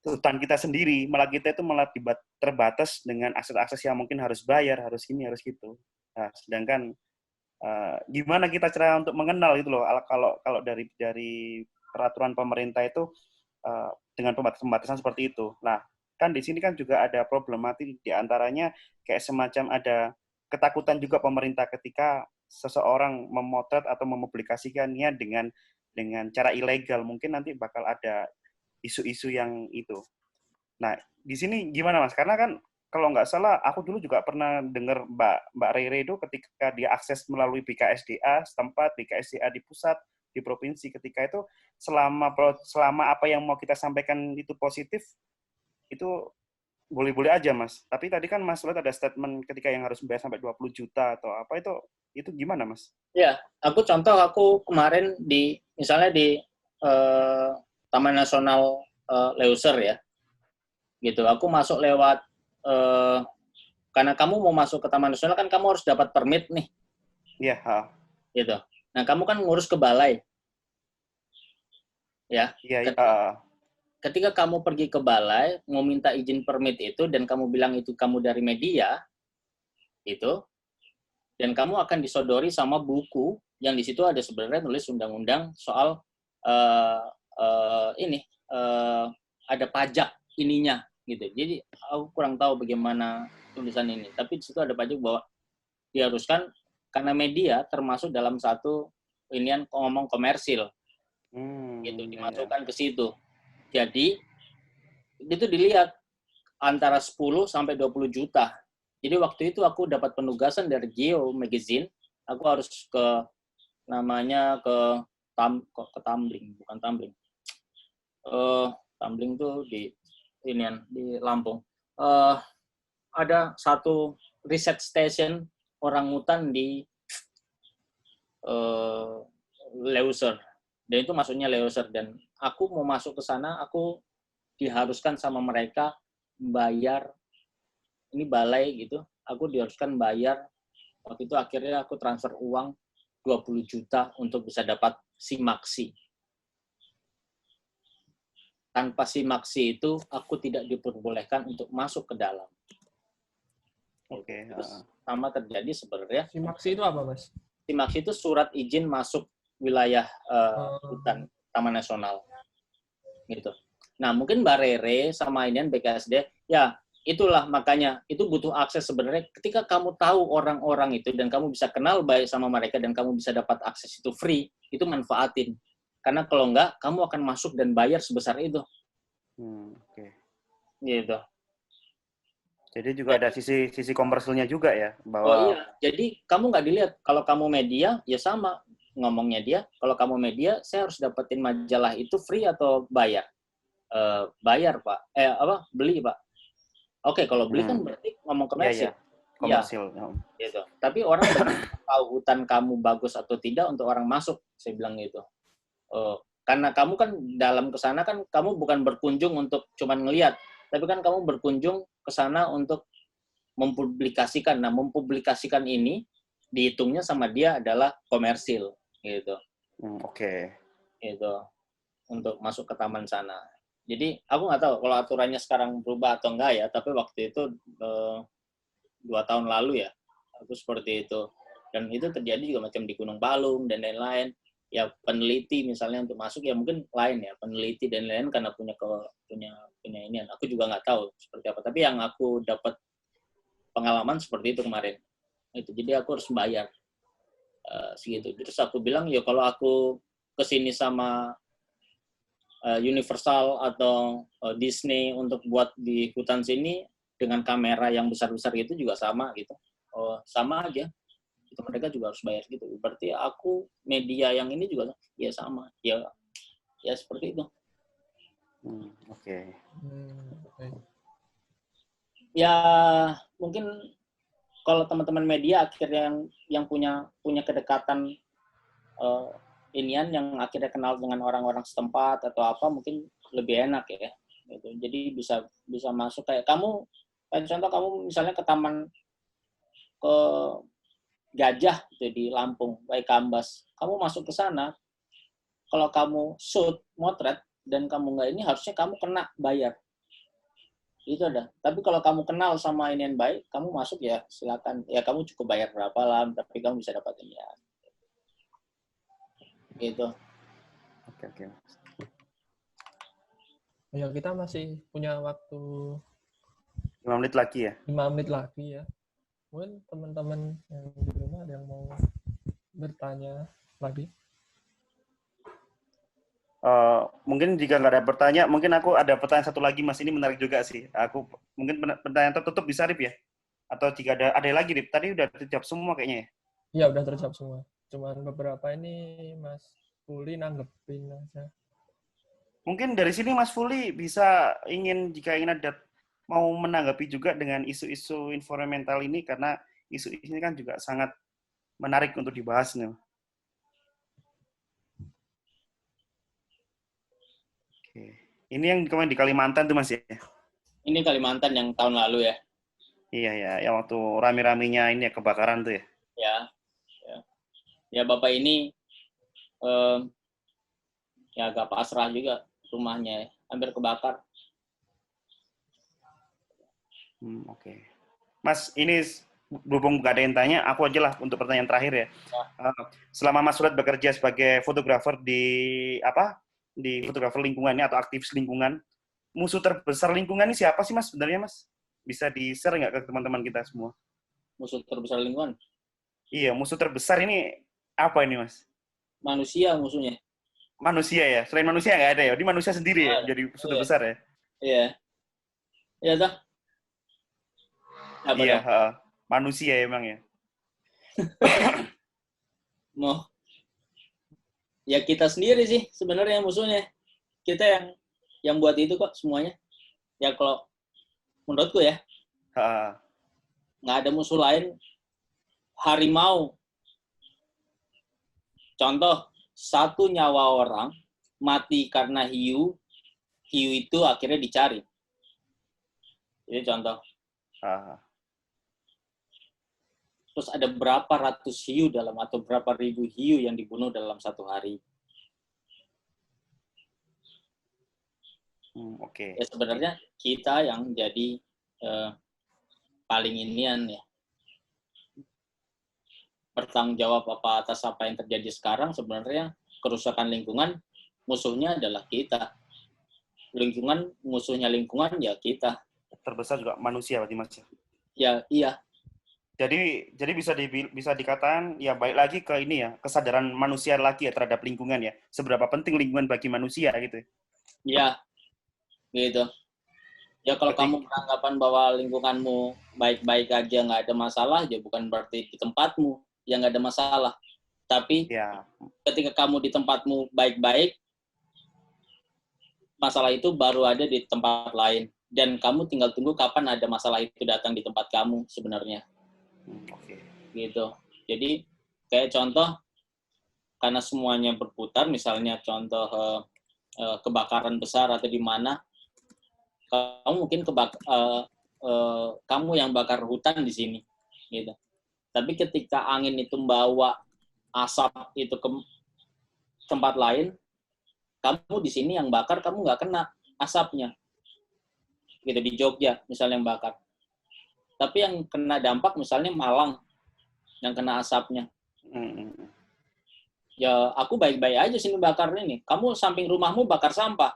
hutan kita sendiri, malah kita itu malah terbatas dengan akses-akses yang mungkin harus bayar, harus ini, harus gitu. Nah, sedangkan gimana kita cara untuk mengenal itu loh, kalau dari peraturan pemerintah itu dengan pembatasan seperti itu. Nah, kan di sini kan juga ada problematik di antaranya kayak semacam ada ketakutan juga pemerintah ketika seseorang memotret atau mempublikasikannya dengan cara ilegal, mungkin nanti bakal ada isu-isu yang itu. Nah, di sini gimana Mas? Karena kan kalau nggak salah, aku dulu juga pernah dengar Mbak Rere itu ketika dia akses melalui BKSDA setempat, BKSDA di pusat, di provinsi, ketika itu selama apa yang mau kita sampaikan itu positif, itu boleh-boleh aja Mas. Tapi tadi kan Mas lihat ada statement ketika yang harus membayar sampai 20 juta atau apa itu gimana Mas? Ya, aku kemarin misalnya di Taman Nasional Leuser ya, gitu. Aku masuk lewat karena kamu mau masuk ke Taman Nasional kan kamu harus dapat permit nih. Iya. Gitu. Nah, kamu kan ngurus ke balai, ya. Iya. Ketika kamu pergi ke balai mau minta izin permit itu dan kamu bilang itu kamu dari media, itu, dan kamu akan disodori sama buku yang di situ ada sebenarnya nulis undang-undang soal ada pajak ininya gitu. Jadi aku kurang tahu bagaimana tulisan ini, tapi di situ ada pajak bahwa diharuskan karena media termasuk dalam satu inian ngomong komersil gitu, Ya. dimasukkan ke situ. Jadi itu dilihat antara 10 sampai 20 juta. Jadi waktu itu aku dapat penugasan dari Geo Magazine, aku harus ke namanya ke Tumbling, bukan Tumbling. Tumbling tuh di inian di Lampung. Ada satu riset station orangutan di Leuser. Dan itu masuknya Leuser, dan aku mau masuk ke sana, aku diharuskan sama mereka bayar, ini balai gitu, aku diharuskan bayar, waktu itu akhirnya aku transfer uang 20 juta untuk bisa dapat simaksi. Tanpa simaksi itu, aku tidak diperbolehkan untuk masuk ke dalam. Oke. Terus sama terjadi sebenarnya. Simaksi itu apa, Mas? Simaksi itu surat izin masuk wilayah hutan Taman Nasional. Gitu. Nah, mungkin Mbak Rere sama inian BKSD, ya itulah makanya itu butuh akses sebenarnya. Ketika kamu tahu orang-orang itu dan kamu bisa kenal baik sama mereka dan kamu bisa dapat akses itu free, itu manfaatin. Karena kalau enggak, kamu akan masuk dan bayar sebesar itu. Oke. Gitu. Jadi juga ada sisi komersilnya juga ya, bahwa Oh iya, jadi kamu nggak dilihat. Kalau kamu media, ya sama ngomongnya dia. Kalau kamu media, saya harus dapetin majalah itu free atau bayar? Bayar, Pak. Beli, Pak. Oke, kalau beli kan berarti ngomong komersil. komersil. Ya, gitu. Tapi orang tahu hutan kamu bagus atau tidak untuk orang masuk, saya bilang gitu. Karena kamu kan dalam kesana kan kamu bukan berkunjung untuk cuman ngelihat, tapi kan kamu berkunjung ke sana untuk mempublikasikan. Nah, mempublikasikan ini dihitungnya sama dia adalah komersil, gitu. Oke. Gitu. Untuk masuk ke taman sana. Jadi aku nggak tahu kalau aturannya sekarang berubah atau enggak ya, tapi waktu itu 2 tahun lalu ya, aku seperti itu. Dan itu terjadi juga macam di Gunung Palung dan lain-lain. Ya peneliti misalnya untuk masuk ya mungkin lain ya, peneliti dan lain-lain karena punya ini. Aku juga nggak tahu seperti apa. Tapi yang aku dapat pengalaman seperti itu kemarin. Itu jadi aku harus bayar segitu. Terus aku bilang ya kalau aku kesini sama Universal atau Disney untuk buat di hutan sini dengan kamera yang besar-besar itu juga sama gitu. Sama aja. Itu mereka juga harus bayar gitu. Berarti aku media yang ini juga ya sama. Ya seperti itu. Oke. Ya mungkin kalau teman-teman media akhirnya yang punya kedekatan inian yang akhirnya kenal dengan orang-orang setempat atau apa mungkin lebih enak ya gitu. Jadi bisa masuk kayak contoh kamu misalnya ke taman ke Gajah gitu di Lampung, Waikambas. Kamu masuk ke sana, kalau kamu shoot motret dan kamu nggak ini harusnya kamu kena bayar. Itu ada. Tapi kalau kamu kenal sama ini yang baik, kamu masuk ya silakan. Ya kamu cukup bayar berapa lah, tapi kamu bisa dapat ini ya. Gitu. Oke. Ya, kita masih punya waktu 5 menit lagi ya? 5 menit lagi ya. Mungkin teman-teman yang di rumah ada yang mau bertanya lagi? Mungkin jika nggak ada pertanyaan, mungkin aku ada pertanyaan satu lagi, Mas. Ini menarik juga sih. Aku mungkin pertanyaan tertutup bisa, Rip ya? Atau jika ada lagi, Rip? Tadi udah terjawab semua kayaknya ya? Iya, udah terjawab semua. Cuman beberapa ini Mas Fuli nanggepin aja. Mungkin dari sini Mas Fuli bisa jika ingin ada mau menanggapi juga dengan isu-isu environmental ini, karena isu ini kan juga sangat menarik untuk dibahas nih. Oke. Ini yang kemarin di Kalimantan tuh Mas ya? Ini Kalimantan yang tahun lalu ya? Iya ya, yang waktu rame-ramenya ini ya kebakaran tuh ya? Ya Bapak ini ya agak pasrah juga rumahnya ya. Hampir kebakar. Oke. Mas, ini berhubung gak ada yang tanya, aku aja lah untuk pertanyaan terakhir ya. Selama Mas Surat bekerja sebagai fotografer di fotografer lingkungannya atau aktivis lingkungan, musuh terbesar lingkungan ini siapa sih Mas sebenarnya Mas? Bisa di-share nggak ke teman-teman kita semua? Musuh terbesar lingkungan? Iya, musuh terbesar ini apa ini, Mas? Manusia musuhnya. Manusia ya? Selain manusia nggak ada ya? Ini manusia sendiri Nggak ya, ada. jadi musuh Iya, terbesar ya? iya, iya toh. Apa Iya, dong? heeh. Manusia emang ya. Mau ya kita sendiri sih sebenarnya musuhnya. Kita yang buat itu kok semuanya. Ya kalau menurutku ya, Heeh. nggak ada musuh lain harimau. Contoh, satu nyawa orang mati karena hiu, hiu itu akhirnya dicari. Jadi contoh. Heeh. Terus ada berapa ratus hiu dalam atau berapa ribu hiu yang dibunuh dalam satu hari. Oke. Ya sebenarnya kita yang jadi paling inian ya. Bertanggung jawab apa atas apa yang terjadi sekarang sebenarnya kerusakan lingkungan musuhnya adalah kita. Lingkungan musuhnya lingkungan ya kita. Terbesar juga manusia berarti, Mas. Ya iya. Jadi bisa dikatakan ya baik lagi ke ini ya, kesadaran manusia lagi ya terhadap lingkungan ya. Seberapa penting lingkungan bagi manusia gitu. Ya gitu. Ya kalau Berarti kamu beranggapan bahwa lingkunganmu baik-baik aja nggak ada masalah, ya bukan berarti di tempatmu yang nggak ada masalah. Tapi ya ketika kamu di tempatmu baik-baik, masalah itu baru ada di tempat lain. Dan kamu tinggal tunggu kapan ada masalah itu datang di tempat kamu sebenarnya. oke. Gitu. Jadi kayak contoh, karena semuanya berputar, misalnya contoh kebakaran besar atau di mana, kamu mungkin kamu yang bakar hutan di sini. Gitu. Tapi ketika angin itu membawa asap itu ke tempat lain, kamu di sini yang bakar, kamu nggak kena asapnya. Gitu, di Jogja misalnya yang bakar. Tapi yang kena dampak misalnya Malang, yang kena asapnya. Ya aku baik-baik aja sini bakar ini. Kamu samping rumahmu bakar sampah.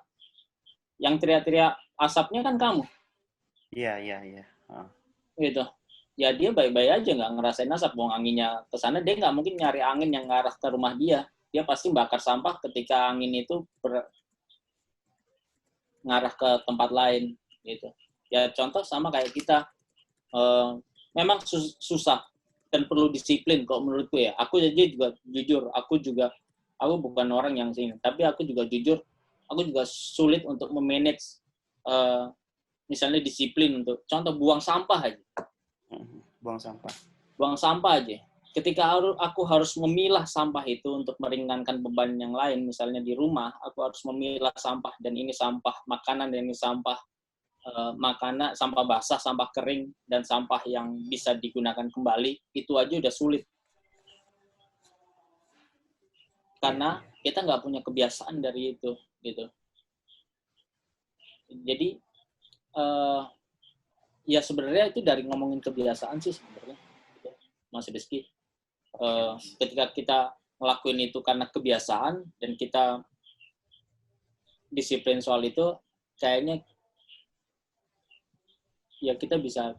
Yang teriak-teriak asapnya kan kamu. Iya, iya, iya. Gitu. Ya dia baik-baik aja nggak ngerasain asap. Buang anginnya ke sana, dia nggak mungkin nyari angin yang ngarah ke rumah dia. Dia pasti bakar sampah ketika angin itu ngarah ke tempat lain. Gitu. Ya contoh sama kayak kita. Memang susah dan perlu disiplin kok menurutku ya. Aku aja juga jujur, aku bukan orang yang sini, tapi aku juga jujur, aku juga sulit untuk memanage misalnya disiplin untuk contoh buang sampah aja. Buang sampah. Buang sampah aja. Ketika aku harus memilah sampah itu untuk meringankan beban yang lain, misalnya di rumah, aku harus memilah sampah dan ini sampah makanan dan ini sampah makanan, sampah basah, sampah kering, dan sampah yang bisa digunakan kembali, itu aja udah sulit. Karena kita nggak punya kebiasaan dari itu, gitu. Jadi, ya sebenarnya itu dari ngomongin kebiasaan sih sebenarnya, gitu, Mas Rizky. Ketika kita ngelakuin itu karena kebiasaan, dan kita disiplin soal itu, kayaknya ya kita bisa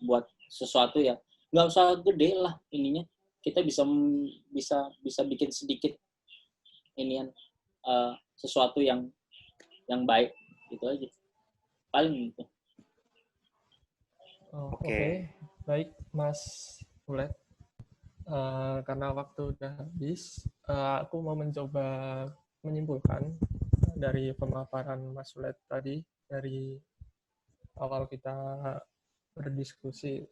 buat sesuatu ya nggak usah gede lah ininya, kita bisa bikin sedikit inian sesuatu yang baik gitu aja paling gitu. Oke. Baik Mas Ulet. Karena waktu udah habis, aku mau mencoba menyimpulkan dari pemaparan Mas Ulet tadi, dari awal kita berdiskusi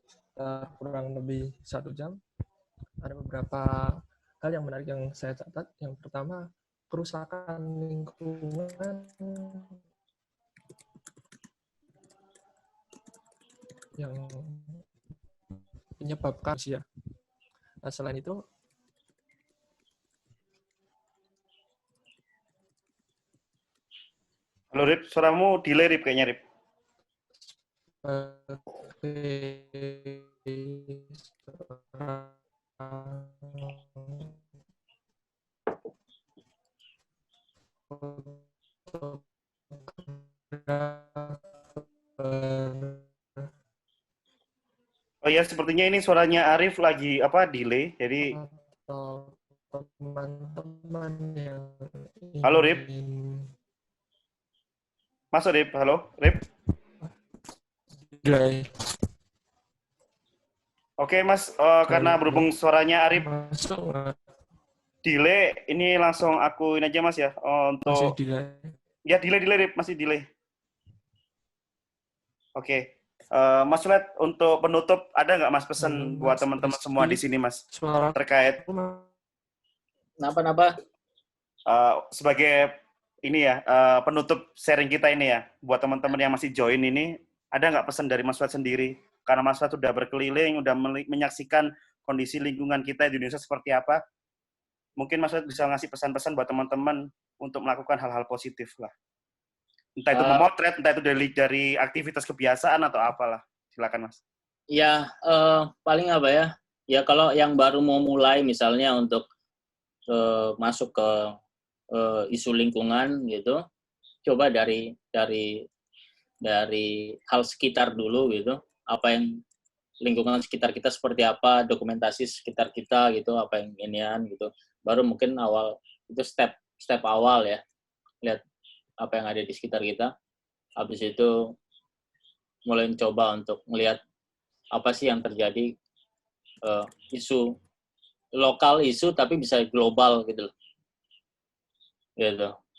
kurang lebih 1 jam. Ada beberapa hal yang menarik yang saya catat. Yang pertama, kerusakan lingkungan yang menyebabkan usia. Nah, selain itu, Halo Rip, suaramu delay Rip kayaknya Rip. Oh ya, sepertinya ini suaranya Arif lagi delay. Jadi, atau teman-teman yang halo Rip, ingin masuk Rip, halo Rip. delay Oke Mas, karena berhubung suaranya Arif masuk nggak? delay, ini langsung aku ini aja Mas ya, Masih untuk delay. ya delay Rip, masih delay. Oke. Mas Sulet, untuk penutup ada nggak Mas pesan buat Mas teman-teman semua di Rizky, sini Mas suara terkait Kenapa? sebagai ini ya penutup sharing kita ini ya buat teman-teman yang masih join ini, ada nggak pesan dari Mas Sulet sendiri? Karena Mas Sulet sudah berkeliling, udah menyaksikan kondisi lingkungan kita di Indonesia seperti apa. Mungkin Mas Sulet bisa ngasih pesan-pesan buat teman-teman untuk melakukan hal-hal positif lah. Entah itu Uh, memotret, entah itu dari aktivitas kebiasaan atau apalah. Silakan Mas. Ya, paling apa ya? Ya kalau yang baru mau mulai misalnya untuk masuk ke isu lingkungan gitu, coba dari hal sekitar dulu gitu. Apa yang lingkungan sekitar kita seperti apa, dokumentasi sekitar kita gitu, apa yang inian gitu. Baru mungkin awal itu step awal ya. Lihat apa yang ada di sekitar kita. Habis itu mulai coba untuk melihat apa sih yang terjadi, isu lokal isu tapi bisa global gitu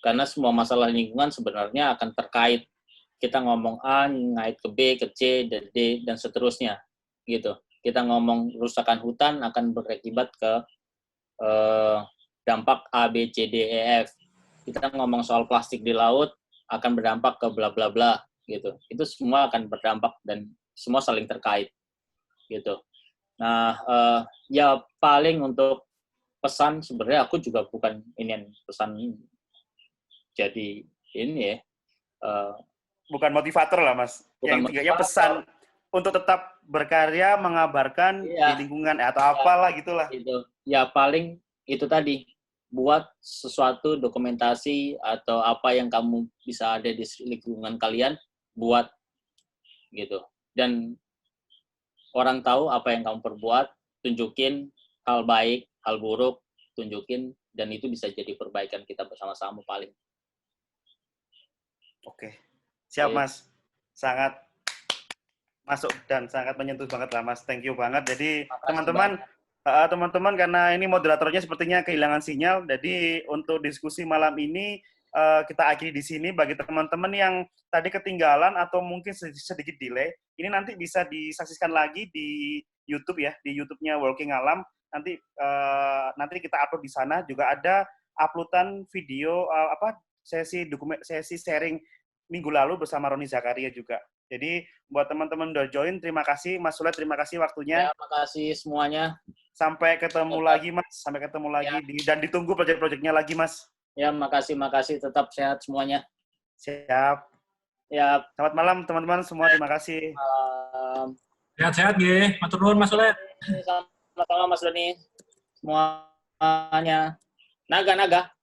karena semua masalah lingkungan sebenarnya akan terkait, kita ngomong A ngait ke B ke C dan D dan seterusnya gitu. Kita ngomong kerusakan hutan akan berakibat ke dampak A B C D E F. Kita ngomong soal plastik di laut akan berdampak ke bla bla bla gitu. Itu semua akan berdampak dan semua saling terkait gitu. Nah, ya paling untuk pesan sebenarnya aku juga bukan ini pesan jadi ini ya. Bukan motivator lah Mas. Bukan Yang intinya motivator. pesan untuk tetap berkarya, mengabarkan di lingkungan atau apalah gitulah. Gitu. Ya paling itu tadi, buat sesuatu dokumentasi atau apa yang kamu bisa ada di lingkungan kalian, buat gitu. Dan orang tahu apa yang kamu perbuat, tunjukin hal baik, hal buruk, tunjukin, dan itu bisa jadi perbaikan kita bersama-sama paling. Oke. Siap Mas. Sangat masuk dan sangat menyentuh banget lah Mas. Thank you banget. Jadi teman-teman karena ini moderatornya sepertinya kehilangan sinyal. Jadi untuk diskusi malam ini kita akhiri di sini. Bagi teman-teman yang tadi ketinggalan atau mungkin sedikit delay, ini nanti bisa disaksikan lagi di YouTube ya, di YouTube-nya Walking Alam. Nanti kita upload di sana. Juga ada uploadan video sesi sharing minggu lalu bersama Roni Zakaria juga. Jadi buat teman-teman udah join, terima kasih Mas Sulet, terima kasih waktunya. Terima kasih semuanya. Sampai ketemu lagi Mas, sampai ketemu lagi dan ditunggu proyek-proyeknya lagi Mas. Ya, makasih, tetap sehat semuanya. Siap. Ya. Selamat malam teman-teman semua, terima kasih. Sehat-sehat nggih, matur nuwun Mas Sulet. Sama-sama Mas Doni. Semuanya. Naga.